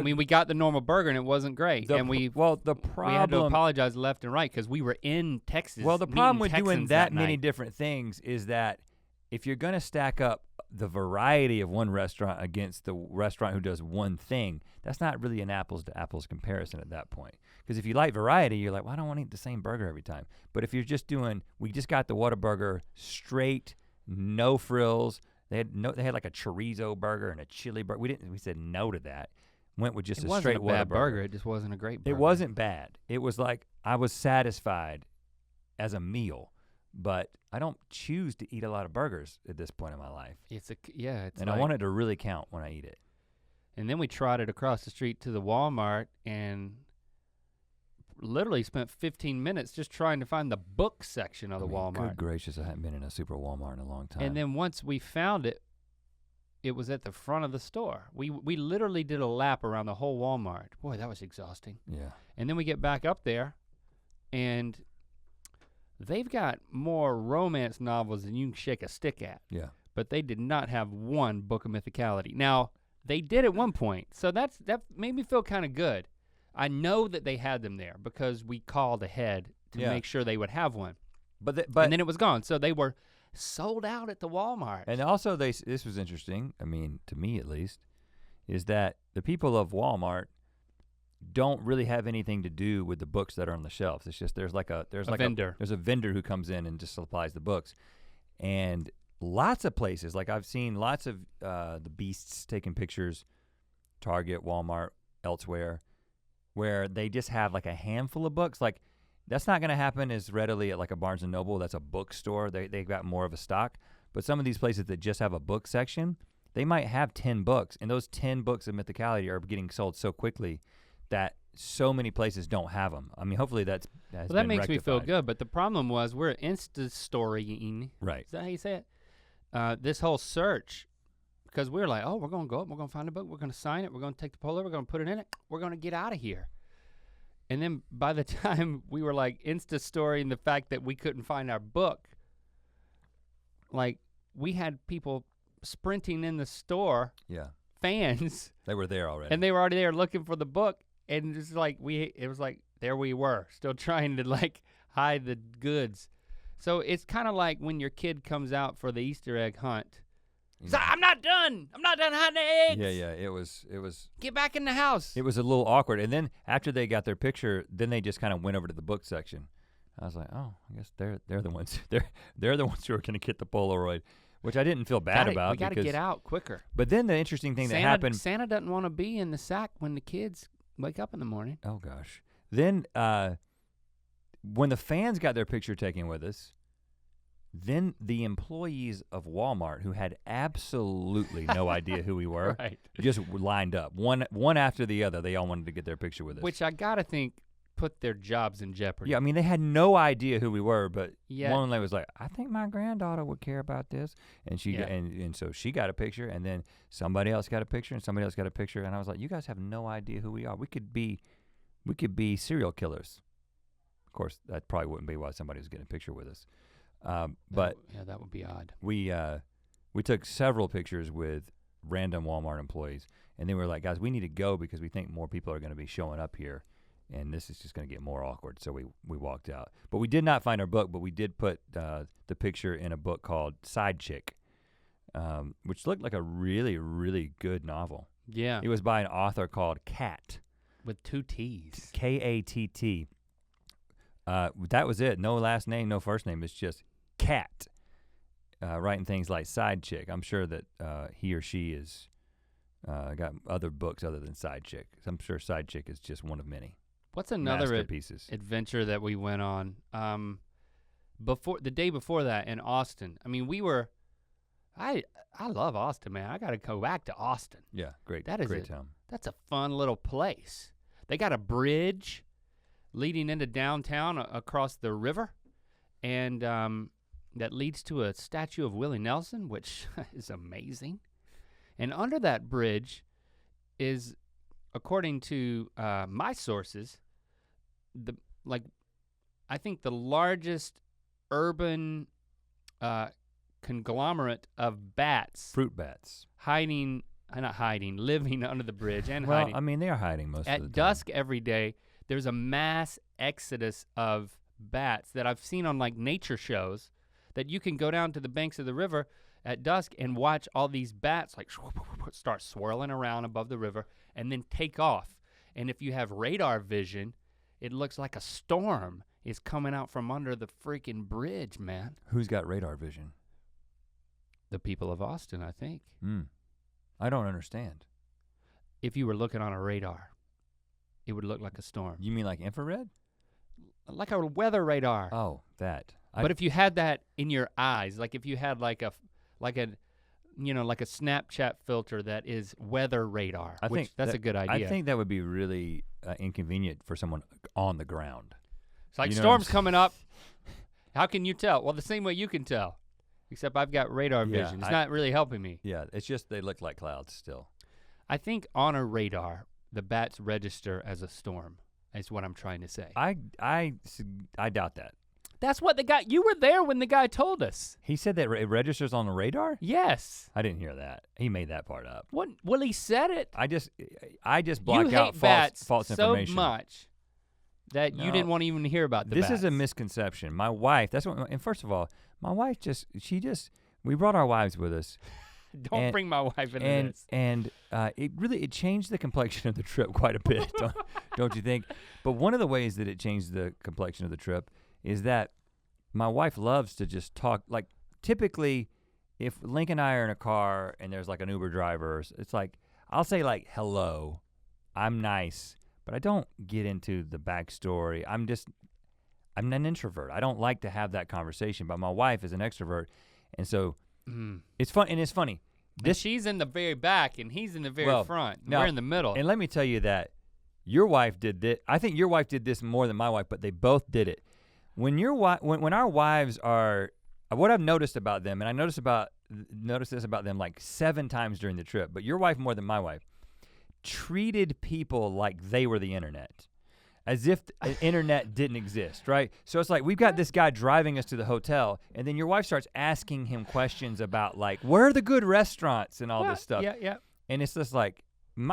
mean, we got the normal burger and it wasn't great, and we had to apologize left and right because we were in Texas. Well, the problem with doing that many night. Different things is that if you're gonna stack up the variety of one restaurant against the restaurant who does one thing, that's not really an apples to apples comparison at that point. Because if you like variety, you're like, well, I don't want to eat the same burger every time. But if you're just we just got the Whataburger straight, no frills. They had like a chorizo burger and a chili burger. We said no to that. Went with just a straight Whataburger. It wasn't a bad burger, it just wasn't a great burger. It wasn't bad. It was like I was satisfied as a meal, but I don't choose to eat a lot of burgers at this point in my life. And I want it to really count when I eat it. And then we trotted across the street to the Walmart and literally spent 15 minutes just trying to find the book section of the Walmart. Good gracious, I haven't been in a super Walmart in a long time. And then once we found it, it was at the front of the store. We literally did a lap around the whole Walmart. Boy, that was exhausting. Yeah. And then we get back up there and they've got more romance novels than you can shake a stick at. Yeah. But they did not have one book of mythicality. Now, they did at one point, so that made me feel kind of good. I know that they had them there because we called ahead to make sure they would have one. But and then it was gone, so they were sold out at the Walmart. And also this was interesting, I mean, to me at least, is that the people of Walmart don't really have anything to do with the books that are on the shelves. It's just there's a vendor. There's a vendor who comes in and just supplies the books. And lots of places, like I've seen lots of the Beasts taking pictures, Target, Walmart, elsewhere, where they just have like a handful of books. Like that's not gonna happen as readily at like a Barnes & Noble, that's a bookstore, they've got more of a stock. But some of these places that just have a book section, they might have 10 books, and those 10 books of mythicality are getting sold so quickly that so many places don't have them. I mean, hopefully that makes me feel good, but the problem was we're Insta-storying. Right. Is that how you say it? This whole search, because we were like, oh, we're gonna go up, we're gonna find a book, we're gonna sign it, we're gonna take the Polaroid, we're gonna put it in it, we're gonna get out of here. And then by the time we were like Insta-storying the fact that we couldn't find our book, like we had people sprinting in the store. Yeah. Fans. They were there already. And they were already there looking for the book, and it was like there we were, still trying to like hide the goods. So it's kind of like when your kid comes out for the Easter egg hunt. He's like, I'm not done hunting eggs. Yeah, it was. Get back in the house. It was a little awkward. And then after they got their picture, then they just kind of went over to the book section. I was like, oh, I guess they're the ones, they're the ones who are gonna get the Polaroid, which I didn't feel bad about. We gotta get out quicker. But then the interesting thing that happened. Santa doesn't want to be in the sack when the kids wake up in the morning. Oh gosh. Then when the fans got their picture taken with us, then the employees of Walmart, who had absolutely no idea who we were, just lined up. One after the other, they all wanted to get their picture with us. Which I gotta think put their jobs in jeopardy. Yeah, I mean, they had no idea who we were, but one lady was like, I think my granddaughter would care about this. And so she got a picture, and then somebody else got a picture, and somebody else got a picture, and I was like, you guys have no idea who we are. We could be serial killers. Of course, that probably wouldn't be why somebody was getting a picture with us. But yeah, that would be odd. We took several pictures with random Walmart employees, and they were like, guys, we need to go because we think more people are gonna be showing up here, and this is just gonna get more awkward. So we walked out. But we did not find our book, but we did put the picture in a book called Side Chick, which looked like a really, really good novel. Yeah. It was by an author called Kat. With 2 T's. K-A-T-T. That was it, no last name, no first name, it's just Kat. Writing things like Side Chick. I'm sure that he or she is got other books other than Side Chick. I'm sure Side Chick is just one of many. What's another adventure that we went on? The day before that in Austin. I mean, I love Austin, man. I gotta go back to Austin. Yeah, great town. That's a fun little place. They got a bridge leading into downtown across the river, and that leads to a statue of Willie Nelson, which is amazing. And under that bridge is, according to my sources, I think the largest urban conglomerate of bats. Fruit bats. Living under the bridge and hiding. Well, I mean, they are hiding most of the time. At dusk every day, there's a mass exodus of bats that I've seen on like nature shows, that you can go down to the banks of the river at dusk and watch all these bats like start swirling around above the river and then take off. And if you have radar vision, it looks like a storm is coming out from under the freaking bridge, man. Who's got radar vision? The people of Austin, I think. I don't understand. If you were looking on a radar, it would look like a storm. You mean like infrared? Like a weather radar. Oh, that. But if you had that in your eyes, like if you had like a Snapchat filter that is weather radar, that's a good idea. I think that would be really inconvenient for someone on the ground. It's like, storm's coming up. How can you tell? Well, the same way you can tell, except I've got radar vision. It's not really helping me. Yeah, it's just they look like clouds still. I think on a radar, the bats register as a storm, is what I'm trying to say. I doubt that. That's what the guy, you were there when the guy told us. He said that it registers on the radar? Yes. I didn't hear that. He made that part up. What? Well, he said it. I just block out false information. So much that you didn't want to even hear about the bats. This is a misconception. My wife, and first of all, my wife we brought our wives with us. Don't bring my wife into this. And it changed the complexion of the trip quite a bit, don't you think? But one of the ways that it changed the complexion of the trip is that my wife loves to just talk, like typically if Link and I are in a car and there's like an Uber driver, it's like, I'll say like, hello, I'm nice, but I don't get into the backstory. I'm an introvert. I don't like to have that conversation, but my wife is an extrovert. And so it's fun, and it's funny. She's in the very back and he's in the very front. Now, we're in the middle. And let me tell you that your wife did this. I think your wife did this more than my wife, but they both did it. When our wives are, what I've noticed about them, and I noticed this about them like 7 times during the trip, but your wife more than my wife, treated people like they were the internet, as if the internet didn't exist, right? So it's like, we've got this guy driving us to the hotel, and then your wife starts asking him questions about like, where are the good restaurants and all this stuff. Yeah. And it's just like,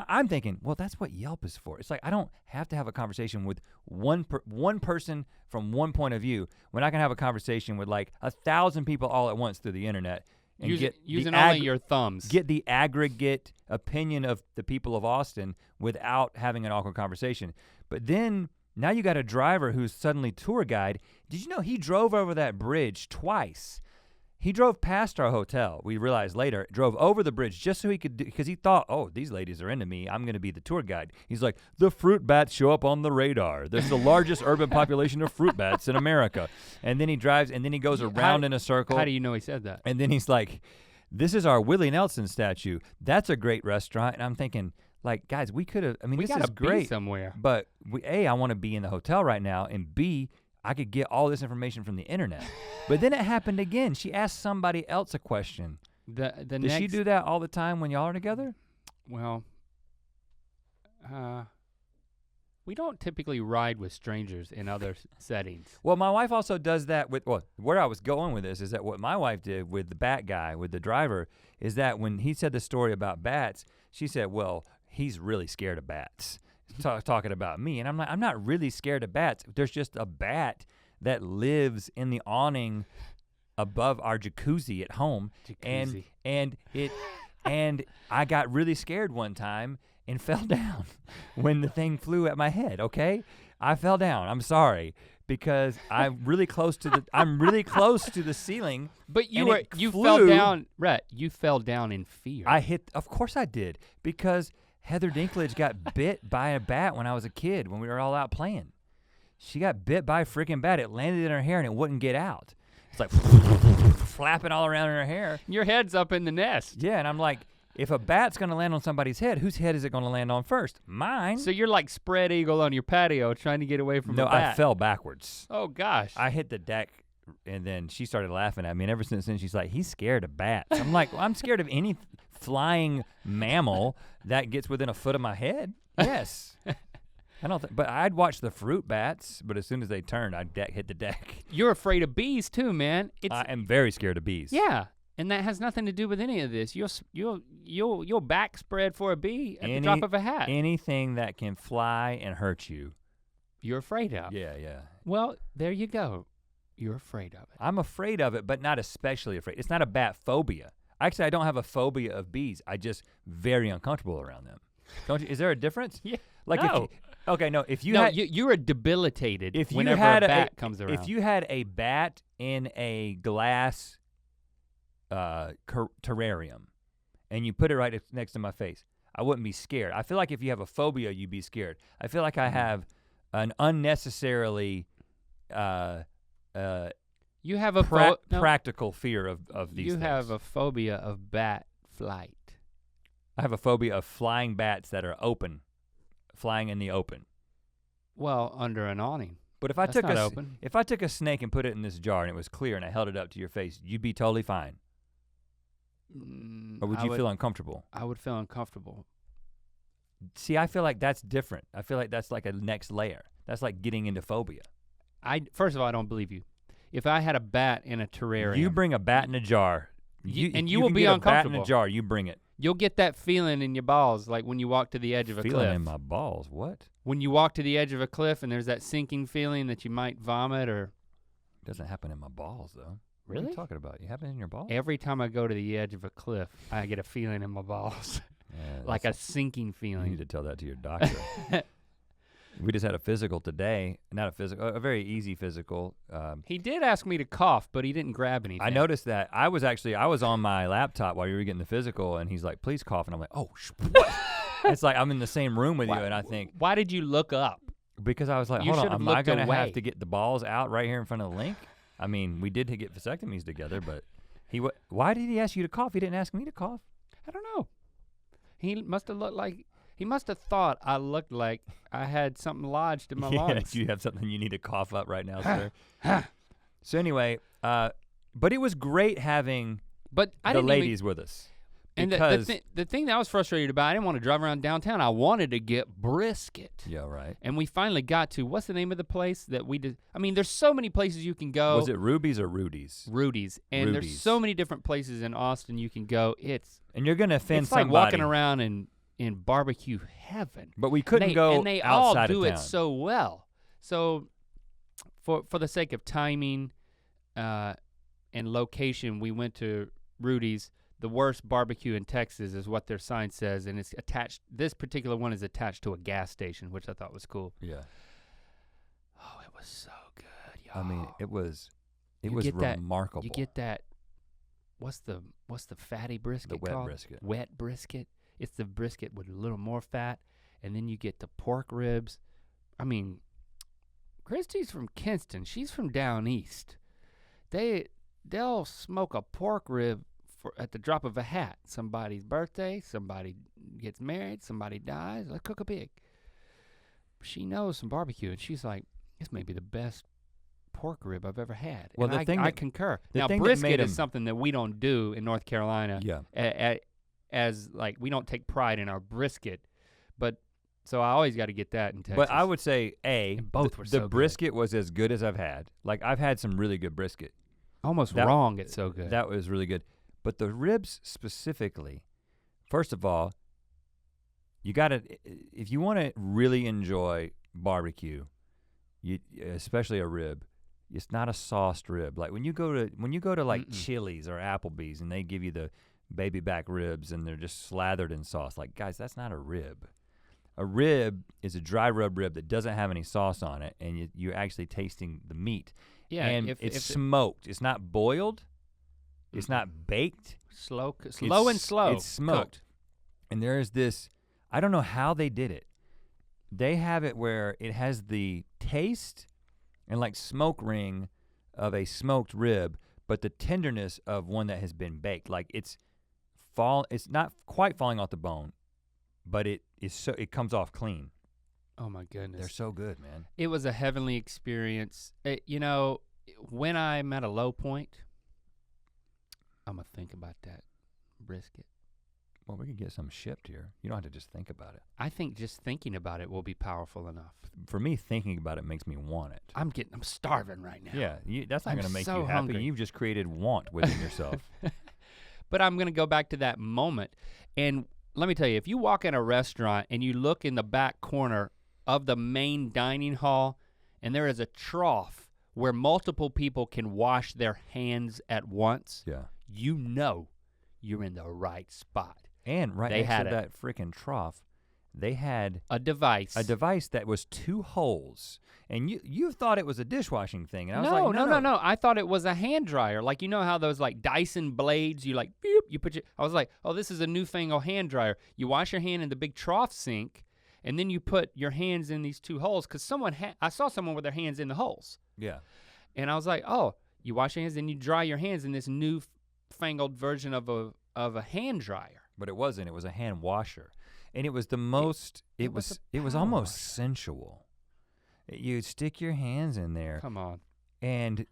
I'm thinking, well, that's what Yelp is for. It's like, I don't have to have a conversation with one person from one point of view when I can have a conversation with like 1,000 people all at once through the internet. And using only your thumbs. Get the aggregate opinion of the people of Austin without having an awkward conversation. But then, now you got a driver who's suddenly tour guide. Did you know he drove over that bridge twice? He drove past our hotel, we realized later, drove over the bridge just so he could, because he thought, oh, these ladies are into me, I'm gonna be the tour guide. He's like, the fruit bats show up on the radar. There's the largest urban population of fruit bats in America. And then he drives, and then he goes around in a circle. How do you know he said that? And then he's like, this is our Willie Nelson statue. That's a great restaurant. And I'm thinking, like, guys, we could have, this is great. Be somewhere. But A, I wanna be in the hotel right now, and B, I could get all this information from the internet. But then it happened again. She asked somebody else a question. Does she do that all the time when y'all are together? Well, we don't typically ride with strangers in other settings. Well, my wife also does that with, where I was going with this is that what my wife did with the bat guy, with the driver, is that when he said the story about bats, she said, well, he's really scared of bats. Talking about me, and I'm like, I'm not really scared of bats. There's just a bat that lives in the awning above our jacuzzi at home, and I got really scared one time and fell down when the thing flew at my head. Okay, I fell down. I'm sorry, because I'm really close to the ceiling. But you fell down, Rhett. You fell down in fear. Of course I did, because Heather Dinklage got bit by a bat when I was a kid, when we were all out playing. She got bit by a freaking bat. It landed in her hair and it wouldn't get out. It's like flapping all around in her hair. Your head's up in the nest. Yeah, and I'm like, if a bat's gonna land on somebody's head, whose head is it gonna land on first? Mine. So you're like spread eagle on your patio trying to get away from a bat. No, I fell backwards. Oh gosh. I hit the deck, and then she started laughing at me, and ever since then she's like, he's scared of bats. I'm like, well, I'm scared of any flying mammal that gets within a foot of my head. Yes. I don't think, but I'd watch the fruit bats, but as soon as they turned, I'd hit the deck. You're afraid of bees too, man. I am very scared of bees. Yeah, and that has nothing to do with any of this. You'll back spread for a bee at the drop of a hat. Anything that can fly and hurt you, you're afraid of. Yeah. Well, there you go. You're afraid of it. I'm afraid of it, but not especially afraid. It's not a bat phobia. Actually, I don't have a phobia of bees. I just very uncomfortable around them. Don't you? Is there a difference? Yeah. Like no. If you had, you are debilitated whenever a bat comes around. If you had a bat in a glass terrarium and you put it right next to my face, I wouldn't be scared. I feel like if you have a phobia, you'd be scared. I feel like I have an unnecessarily You have a practical fear of these things. You have a phobia of bat flight. I have a phobia of flying bats that are open, flying in the open. Well, under an awning. But if I took a snake and put it in this jar and it was clear and I held it up to your face, you'd be totally fine. Or would you feel uncomfortable? I would feel uncomfortable. See, I feel like that's different. I feel like that's like a next layer. That's like getting into phobia. First of all, I don't believe you. If I had a bat in a terrarium. You bring a bat in a jar. You will be uncomfortable. A bat in uncomfortable. a jar, you bring it. You'll get that feeling in your balls like when you walk to the edge of a cliff. Feeling in my balls, what? When you walk to the edge of a cliff and there's that sinking feeling that you might vomit or. It doesn't happen in my balls though. Really? What are you talking about? You happen in your balls? Every time I go to the edge of a cliff, I get a feeling in my balls. Yeah, like a sinking feeling. You need to tell that to your doctor. We just had a physical today, not a physical, a very easy physical. He did ask me to cough, but he didn't grab anything. I noticed that. I was on my laptop while you were getting the physical, and he's like, please cough. And I'm like, oh, what? It's like I'm in the same room with you, and I think. Why did you look up? Because I was like, hold on, am I gonna have to get the balls out right here in front of the Link? I mean, we did get vasectomies together, but why did he ask you to cough? He didn't ask me to cough. I don't know. He must have thought I looked like I had something lodged in my lungs. Do you have something you need to cough up right now, sir? So anyway, but it was great having the ladies with us. And the thing that I was frustrated about, I didn't want to drive around downtown. I wanted to get brisket. Yeah, right. And we finally got to, what's the name of the place that we did? I mean, there's so many places you can go. Was it Ruby's or Rudy's? Rudy's. And there's so many different places in Austin you can go. And you're gonna offend somebody. It's like walking around in barbecue heaven. But we couldn't go outside of town. And they all do it so well. So for the sake of timing and location, we went to Rudy's. The worst barbecue in Texas is what their sign says, and it's attached. This particular one is attached to a gas station, which I thought was cool. Yeah. Oh, it was so good, y'all. I mean, it was remarkable. You get that. What's the fatty brisket called? The wet brisket. Wet brisket. It's the brisket with a little more fat, and then you get the pork ribs. I mean, Christy's from Kinston. She's from down east. They'll smoke a pork rib at the drop of a hat. Somebody's birthday, somebody gets married, somebody dies, let's cook a pig. She knows some barbecue, and she's like, this may be the best pork rib I've ever had. Well, and I concur. Now, brisket is something that we don't do in North Carolina. Yeah. As like, we don't take pride in our brisket, but so I always got to get that in Texas. But I would say, both were so the brisket was as good as I've had. Like, I've had some really good brisket. Almost wrong, it's so good. That was really good. But the ribs specifically, first of all, you gotta, if you wanna really enjoy barbecue, especially a rib, it's not a sauced rib. Like when you go to like Chili's or Applebee's and they give you the baby back ribs and they're just slathered in sauce, like guys, that's not a rib. A rib is a dry rub rib that doesn't have any sauce on it, and you're actually tasting the meat. Yeah, and it's smoked. It's not boiled. It's not baked. Slow and slow. It's smoked. Cooked. And there's this, I don't know how they did it. They have it where it has the taste and like smoke ring of a smoked rib, but the tenderness of one that has been baked. Like it's not quite falling off the bone, but it comes off clean. Oh my goodness. They're so good, man. It was a heavenly experience. When I'm at a low point, I'm gonna think about that brisket. Well, we could get some shipped here. You don't have to just think about it. I think just thinking about it will be powerful enough. For me, thinking about it makes me want it. I'm starving right now. Yeah, that's not gonna make so you happy. Hungry. You've just created want within yourself. But I'm gonna go back to that moment. And let me tell you, if you walk in a restaurant and you look in the back corner of the main dining hall and there is a trough where multiple people can wash their hands at once, you know you're in the right spot. And right next to that freaking trough, they had a device that was 2 holes. And you thought it was a dishwashing thing. And I was no. I thought it was a hand dryer. Like, you know how those like Dyson blades, you like, beep, you put I was like, oh, this is a newfangled hand dryer. You wash your hand in the big trough sink, and then you put your hands in these 2 holes, because I saw someone with their hands in the holes. Yeah. And I was like, oh, You wash your hands, then you dry your hands in this newfangled version of a hand dryer. But it wasn't. It was a hand washer, and it was the most. It was almost sensual. You stick your hands in there. Come on. And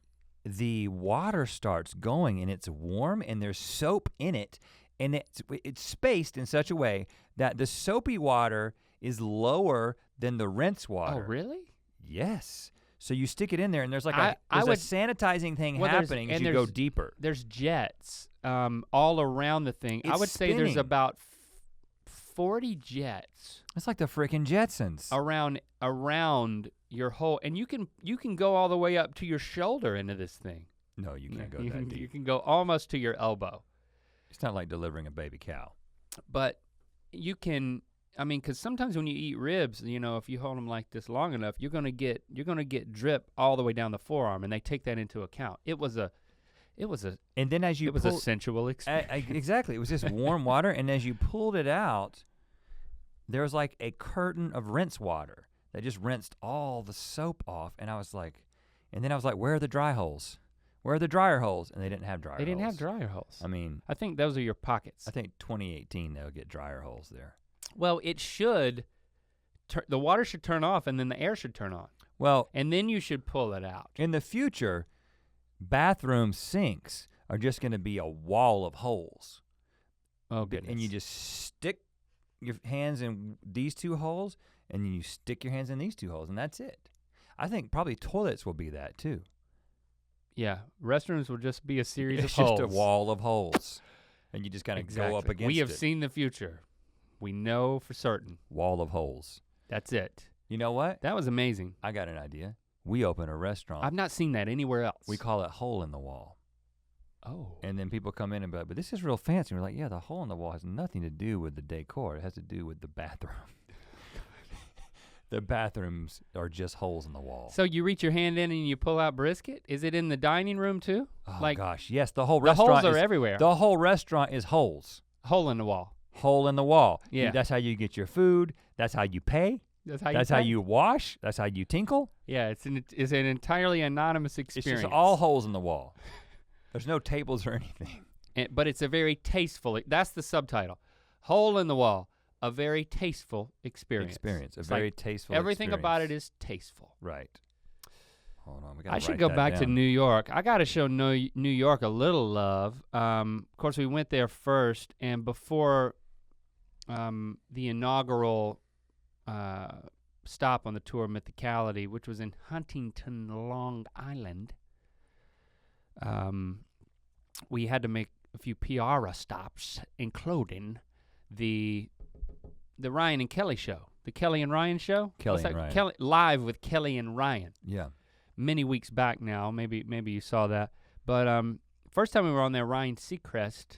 the water starts going, and it's warm, and there's soap in it, and it's spaced in such a way that the soapy water is lower than the rinse water. Oh, really? Yes. So you stick it in there, and there's like a sanitizing thing happening as you go deeper. There's jets all around the thing. I would say there's about 40 jets. It's like the freaking Jetsons. Around your whole, and you can go all the way up to your shoulder into this thing. No, you can't go that deep. You can go almost to your elbow. It's not like delivering a baby cow. But you can, I mean, because sometimes when you eat ribs, you know, if you hold them like this long enough, you're gonna get drip all the way down the forearm, and they take that into account. It was a sensual experience. Exactly, it was just warm water, and as you pulled it out, there was like a curtain of rinse water that just rinsed all the soap off, and then I was like, where are the dry holes? Where are the dryer holes? And they didn't have dryer holes. They didn't have dryer holes. I mean, I think those are your pockets. I think 2018 they'll get dryer holes there. Well, it should. The water should turn off, and then the air should turn on. Well, and then you should pull it out. In the future, bathroom sinks are just going to be a wall of holes. Oh goodness! And you just stick your hands in these two holes, and then you stick your hands in these two holes, and that's it. I think probably toilets will be that too. Yeah, restrooms will just be a series of It's holes. just a wall of holes, and you just kind of go up against it. We have seen the future. We know for certain. Wall of holes. That's it. You know what? That was amazing. I got an idea. We open a restaurant. I've not seen that anywhere else. We call it Hole in the Wall. Oh. And then people come in and be like, but this is real fancy. And we're like, yeah, the hole in the wall has nothing to do with the decor. It has to do with the bathroom. The bathrooms are just holes in the wall. So you reach your hand in and you pull out brisket? Is it in the dining room too? Oh gosh, yes, the whole restaurant holes are everywhere. The whole restaurant is holes. Hole in the wall. Hole in the wall. Yeah. That's how you get your food. That's how you pay. That's how you wash. That's how you tinkle. Yeah, it's an entirely anonymous experience. It's just all holes in the wall. There's no tables or anything. But it's a very tasteful, that's the subtitle. Hole in the wall. A very tasteful experience. A very tasteful everything experience. about it is tasteful. Right. Hold on, we gotta I should go back to New York. I gotta show New York a little love. Of course, we went there first, and before the inaugural stop on the Tour of Mythicality, which was in Huntington, Long Island, we had to make a few PR stops, including the Ryan and Kelly show, the Kelly and Ryan show. Kelly and Ryan. Live with Kelly and Ryan. Yeah. Many weeks back now, maybe you saw that. But first time we were on there, Ryan Seacrest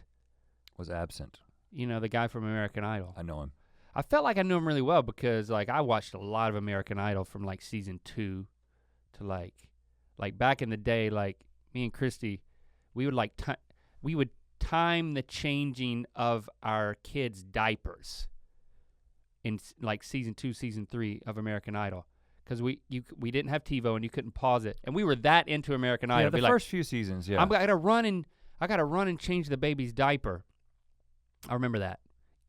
was absent. You know, the guy from American Idol. I know him. I felt like I knew him really well because like I watched a lot of American Idol from like season 2 to like back in the day, like me and Christy, we would time the changing of our kids' diapers in like season 2, season 3 of American Idol, because we didn't have TiVo and you couldn't pause it, and we were that into American Idol. Yeah, the first few seasons. Yeah, I gotta run and change the baby's diaper. I remember that,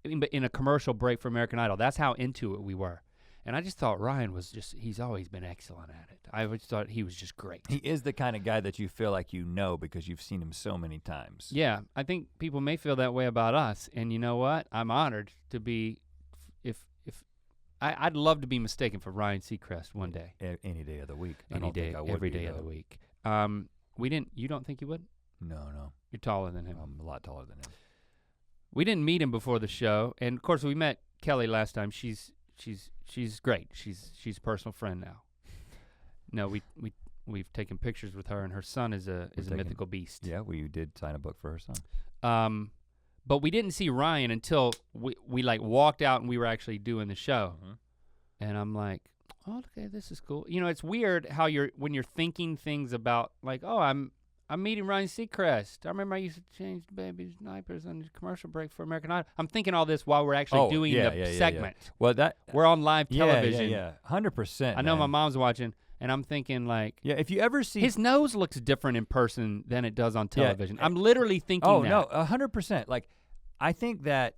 in a commercial break for American Idol. That's how into it we were. And I just thought Ryan he's always been excellent at it. I just thought he was just great. He is the kind of guy that you feel like you know because you've seen him so many times. Yeah, I think people may feel that way about us. And you know what? I'm honored to be, I'd love to be mistaken for Ryan Seacrest one day. Any day of the week. Every day of the week. You don't think you would? No. You're taller than him. I'm a lot taller than him. We didn't meet him before the show. And of course we met Kelly last time. She's great. She's a personal friend now. No, we've taken pictures with her, and her son is a mythical beast. Yeah, we did sign a book for her son. But we didn't see Ryan until we like walked out and we were actually doing the show. Mm-hmm. And I'm like, oh, okay, this is cool. You know, it's weird how when you're thinking things about like, oh, I'm meeting Ryan Seacrest. I remember I used to change the baby's diapers on the commercial break for American Idol. I'm thinking all this while we're actually doing the segment. Yeah. Well, we're on live television. Yeah, 100%. I know my mom's watching. and I'm thinking like, yeah, if you ever see his nose looks different in person than it does on television. Yeah. I'm literally thinking oh that. no, 100%. Like, I think that,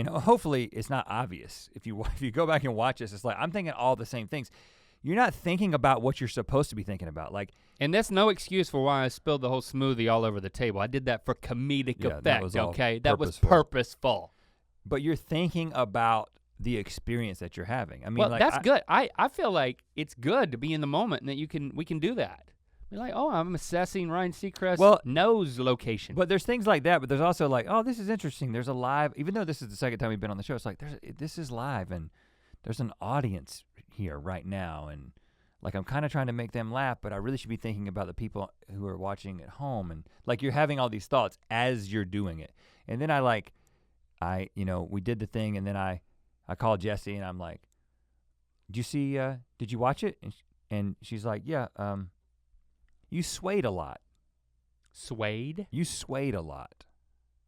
hopefully it's not obvious. If you go back and watch this, it's like I'm thinking all the same things. You're not thinking about what you're supposed to be thinking about. Like, and that's no excuse for why I spilled the whole smoothie all over the table. I did that for comedic effect, that was okay? That was purposeful. But you're thinking about the experience that you're having. I mean, well, like, that's good. I feel like it's good to be in the moment and that we can do that. Be like, oh, I'm assessing Ryan Seacrest's nose location. But there's things like that, but there's also like, oh, this is interesting. There's a live, even though this is the second time we've been on the show, it's like, this is live and there's an audience here right now. And like, I'm kind of trying to make them laugh, but I really should be thinking about the people who are watching at home. And like, you're having all these thoughts as you're doing it. And then we did the thing, and then I called Jessie and I'm like, did you watch it? And she's like, yeah, you swayed a lot. Swayed? You swayed a lot.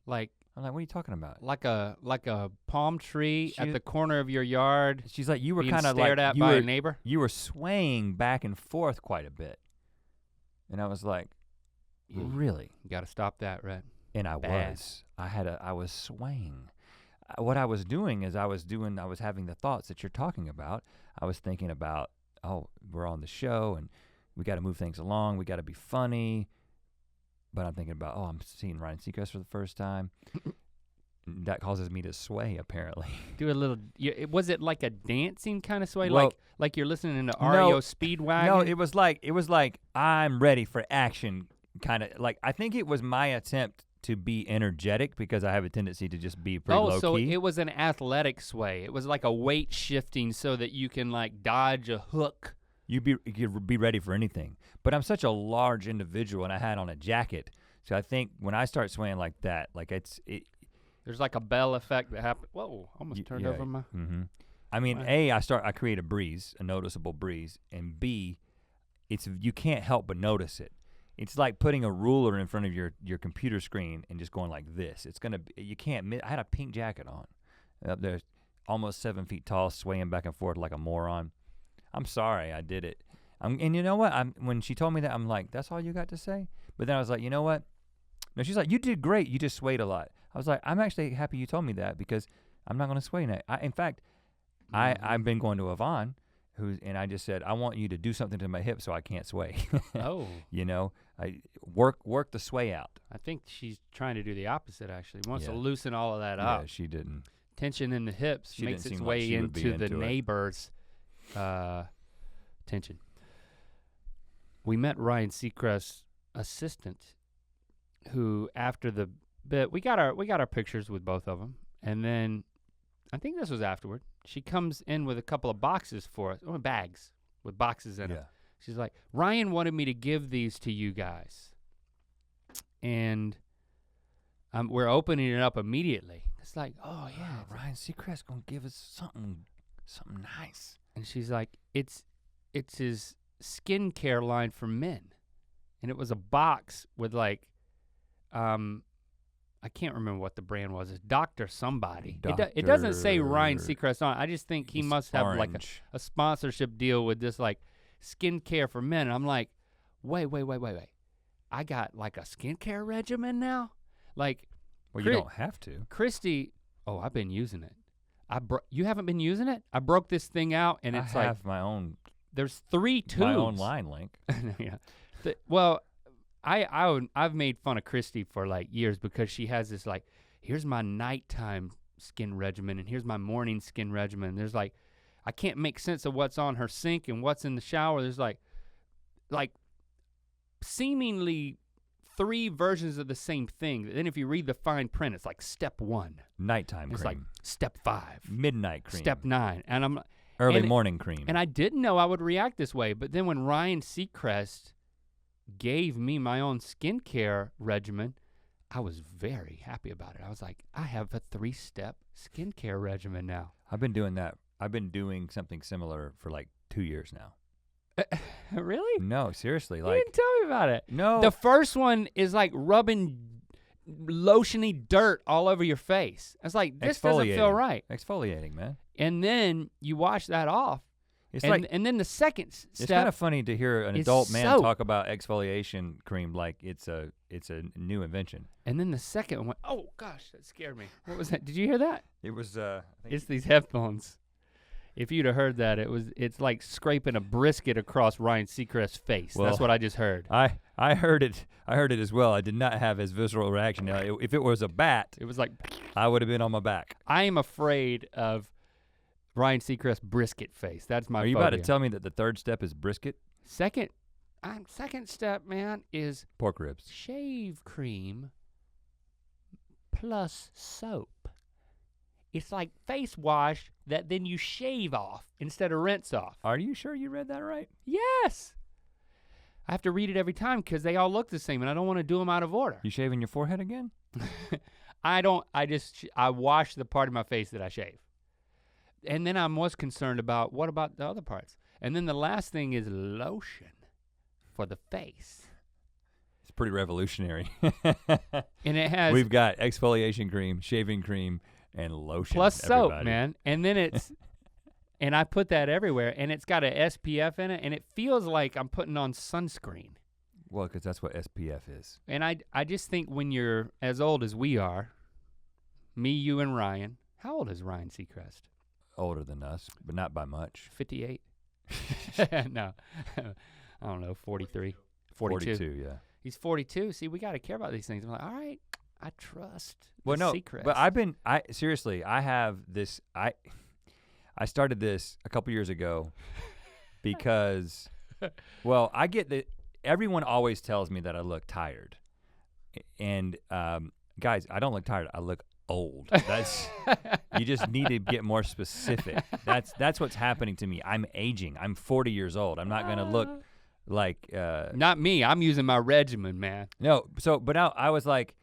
Like, I'm like, what are you talking about? Like a palm tree at the corner of your yard. She's like, you were kind of like stared at by a neighbor. You were swaying back and forth quite a bit, and I was like, really? You got to stop that, Rhett. And I was swaying. What I was doing is I was having the thoughts that you're talking about. I was thinking about, oh, we're on the show and we got to move things along. We got to be funny. But I'm thinking about, I'm seeing Ryan Seacrest for the first time. That causes me to sway, apparently. Do a little, was it like a dancing kind of sway? Well, like you're listening to REO Speedwagon? No, it was like I'm ready for action kind of, like, I think it was my attempt to be energetic because I have a tendency to just be pretty low key. Oh, so it was an athletic sway. It was like a weight shifting so that you can like dodge a hook. You'd be ready for anything. But I'm such a large individual and I had on a jacket. So I think when I start swaying like that, like there's like a bell effect that happens. Whoa, almost turned over my. Mm-hmm. I mean, A, I create a noticeable breeze, and B, you can't help but notice it. It's like putting a ruler in front of your computer screen and just going like this. You can't miss. I had a pink jacket on. Up there, almost 7 feet tall, swaying back and forth like a moron. I'm sorry, I did it. And you know what? When she told me that, I'm like, that's all you got to say? But then I was like, you know what? No, she's like, you did great. You just swayed a lot. I was like, I'm actually happy you told me that because I'm not going to sway now. In fact, I've been going to Yvonne, and I just said, I want you to do something to my hip so I can't sway. Oh. I work the sway out. I think she's trying to do the opposite, actually. Wants to loosen all of that up. Yeah, she didn't. Tension in the hips makes its way into the neighbor's tension. We met Ryan Seacrest's assistant, who after the bit, we got our pictures with both of them, and then I think this was afterward. She comes in with a couple of boxes for us, bags with boxes in them. She's like, Ryan wanted me to give these to you guys, and we're opening it up immediately. It's like, oh yeah, Ryan Seacrest's gonna give us something nice. And she's like, it's his skincare line for men. And it was a box with like, I can't remember what the brand was. It's Dr. Somebody. It doesn't say Ryan Seacrest on it. I just think he must have like a sponsorship deal with this like skincare for men. And I'm like, wait. I got like a skincare regimen now? Like, well, you don't have to. Christy, I've been using it. You haven't been using it? I broke this thing out and it's like. I have my own. There's 3 tubes. My own line link. Yeah. Well, I've made fun of Christy for like years because she has this like, here's my nighttime skin regimen and here's my morning skin regimen. There's like, I can't make sense of what's on her sink and what's in the shower. There's like seemingly 3 versions of the same thing. Then if you read the fine print, it's like step 1. Nighttime it's cream. Like step 5. Midnight cream. Step 9. And early morning cream. And I didn't know I would react this way, but then when Ryan Seacrest gave me my own skincare regimen, I was very happy about it. I was like, I have a 3-step skincare regimen now. I've been doing that. I've been doing something similar for like 2 years now. Really? No, seriously. You didn't tell me about it. No. The first one is like rubbing lotiony dirt all over your face. It's like, this doesn't feel right. Exfoliating, man. And then you wash that off. And then the second step. It's kind of funny to hear an adult man talk about exfoliation cream like it's a new invention. And then the second one, oh gosh, that scared me. What was that? Did you hear that? It was it's these headphones. If you'd have heard that, it's like scraping a brisket across Ryan Seacrest's face. Well, that's what I just heard. I heard it as well. I did not have as visceral a reaction. Now, if it was a bat, it was like I would have been on my back. I am afraid of Ryan Seacrest's brisket face. That's my phobia. Are you about to tell me that the third step is brisket? Second step, man, is pork ribs. Shave cream plus soap. It's like face wash that then you shave off instead of rinse off. Are you sure you read that right? Yes. I have to read it every time because they all look the same and I don't want to do them out of order. You shaving your forehead again? I don't, I wash the part of my face that I shave. And then I'm most concerned about, what about the other parts? And then the last thing is lotion for the face. It's pretty revolutionary. And it has. We've got exfoliation cream, shaving cream, and lotion. Plus soap, man. And then it's, and I put that everywhere and it's got a SPF in it and it feels like I'm putting on sunscreen. Well, because that's what SPF is. And I just think when you're as old as we are, me, you, and Ryan. How old is Ryan Seacrest? Older than us, but not by much. 58? No, I don't know, 43, 42. 42, yeah. He's 42, see, we gotta care about these things. I'm like, all right, I trust well, no, Seacrest. But seriously, I have this, I started this a couple years ago because, well, I get that everyone always tells me that I look tired. And guys, I don't look tired, I look old. That's, you just need to get more specific. That's what's happening to me. I'm aging, I'm 40 years old. I'm not gonna look like. Not me, I'm using my regimen, man. No, but I was like,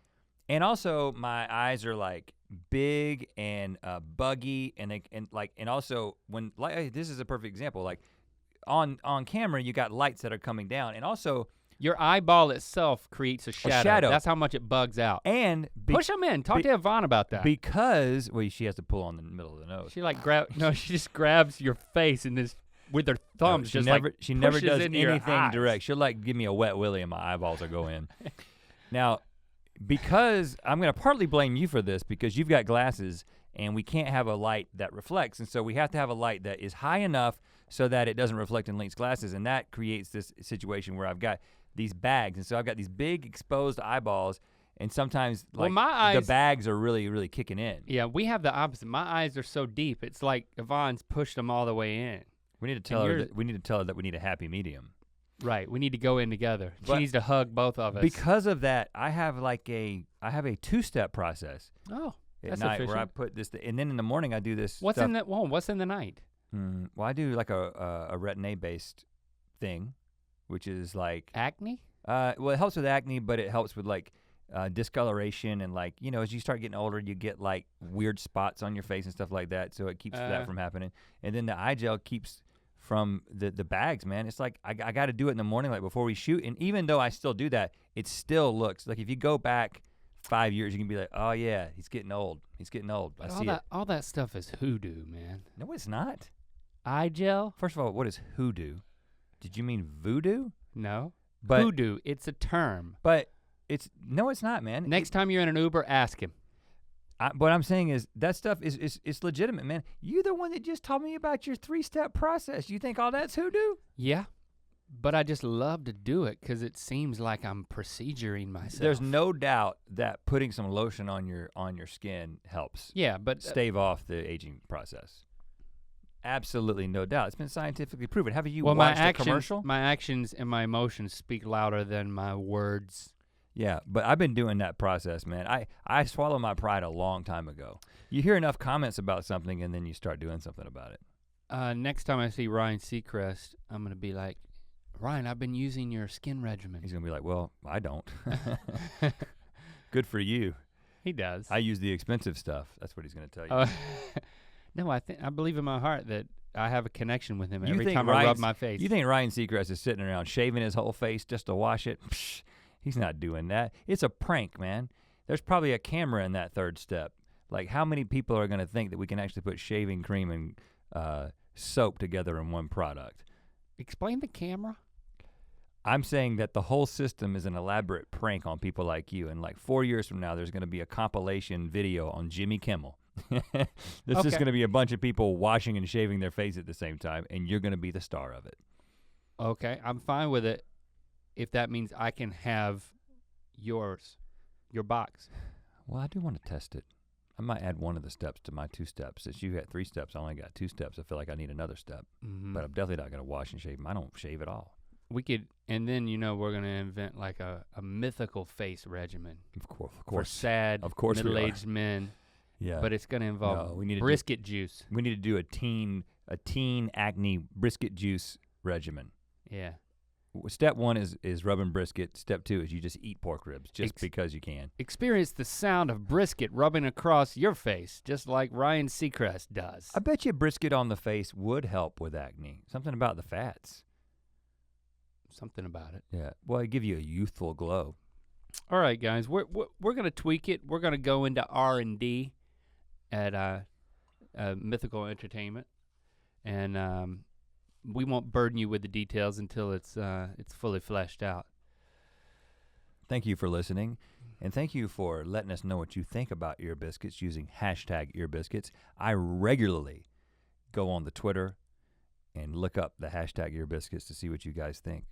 and also my eyes are like big and buggy and also when, like, this is a perfect example, like on camera you got lights that are coming down and also your eyeball itself creates a shadow. That's how much it bugs out. And push them in. Talk to Yvonne about that. Because, well, she has to pull on the middle of the nose. She like she just grabs your face and this with her thumbs. She never does anything direct. She'll like give me a wet willy and my eyeballs will go in. Now, because I'm gonna partly blame you for this because you've got glasses and we can't have a light that reflects, and so we have to have a light that is high enough so that it doesn't reflect in Link's glasses, and that creates this situation where I've got these bags, and so I've got these big exposed eyeballs, and sometimes like the bags are really, really kicking in. Yeah, we have the opposite. My eyes are so deep, it's like Yvonne's pushed them all the way in. We need to tell her that we need a happy medium. Right, we need to go in together. She needs to hug both of us. Because of that, I have a two-step process. Oh, at night efficient. Where I put this, and then in the morning I do this. What's in the night? Well, I do like a retin-A based thing, which is like acne. Well, it helps with acne, but it helps with like discoloration and like, you know, as you start getting older, you get like weird spots on your face and stuff like that. So it keeps that from happening. And then the eye gel keeps from the bags, man. It's like I got to do it in the morning, like before we shoot. And even though I still do that, it still looks like if you go back 5 years, you can be like, oh yeah, he's getting old. He's getting old. I see it. All that stuff is hoodoo, man. No, it's not. Eye gel? First of all, what is hoodoo? Did you mean voodoo? No. But hoodoo, it's a term. But it's not, man. Next time you're in an Uber, ask him. What I'm saying is that stuff is legitimate, man. You're the one that just told me about your 3-step process. You think all that's hoodoo? Yeah, but I just love to do it because it seems like I'm proceduring myself. There's no doubt that putting some lotion on your skin helps. Yeah, but stave off the aging process. Absolutely no doubt. It's been scientifically proven. Have you watched a commercial? My actions and my emotions speak louder than my words. Yeah, but I've been doing that process, man. I swallowed my pride a long time ago. You hear enough comments about something and then you start doing something about it. Next time I see Ryan Seacrest, I'm gonna be like, Ryan, I've been using your skin regimen. He's gonna be like, well, I don't. Good for you. He does. I use the expensive stuff. That's what he's gonna tell you. No, I believe in my heart that I have a connection with him every time I rub my face. You think Ryan Seacrest is sitting around shaving his whole face just to wash it? Psh, he's not doing that. It's a prank, man. There's probably a camera in that 3rd step. Like how many people are gonna think that we can actually put shaving cream and soap together in one product. Explain the camera. I'm saying that the whole system is an elaborate prank on people like you, and like 4 years from now, there's gonna be a compilation video on Jimmy Kimmel. This is gonna be a bunch of people washing and shaving their face at the same time, and you're gonna be the star of it. Okay, I'm fine with it if that means I can have your box. Well, I do want to test it. I might add one of the steps to my 2 steps. Since you had 3 steps, I only got 2 steps. I feel like I need another step, but I'm definitely not gonna wash and shave. I don't shave at all. We could, and then we're gonna invent like a mythical face regimen. Of course. For sad, middle-aged men. Yeah. But it's gonna involve brisket juice. We need to do a teen acne brisket juice regimen. Yeah. Step 1 is rubbing brisket. Step 2 is you just eat pork ribs just because you can. Experience the sound of brisket rubbing across your face, just like Ryan Seacrest does. I bet you brisket on the face would help with acne. Something about the fats. Something about it. Yeah, well, it'd give you a youthful glow. All right, guys, we're gonna tweak it. We're gonna go into R&D at Mythical Entertainment, and we won't burden you with the details until it's fully fleshed out. Thank you for listening, and thank you for letting us know what you think about Ear Biscuits using #Ear Biscuits. I regularly go on the Twitter and look up the #Ear Biscuits to see what you guys think.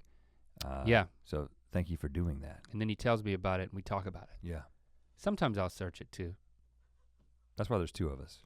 Yeah. So thank you for doing that. And then he tells me about it and we talk about it. Yeah. Sometimes I'll search it too. That's why there's 2 of us.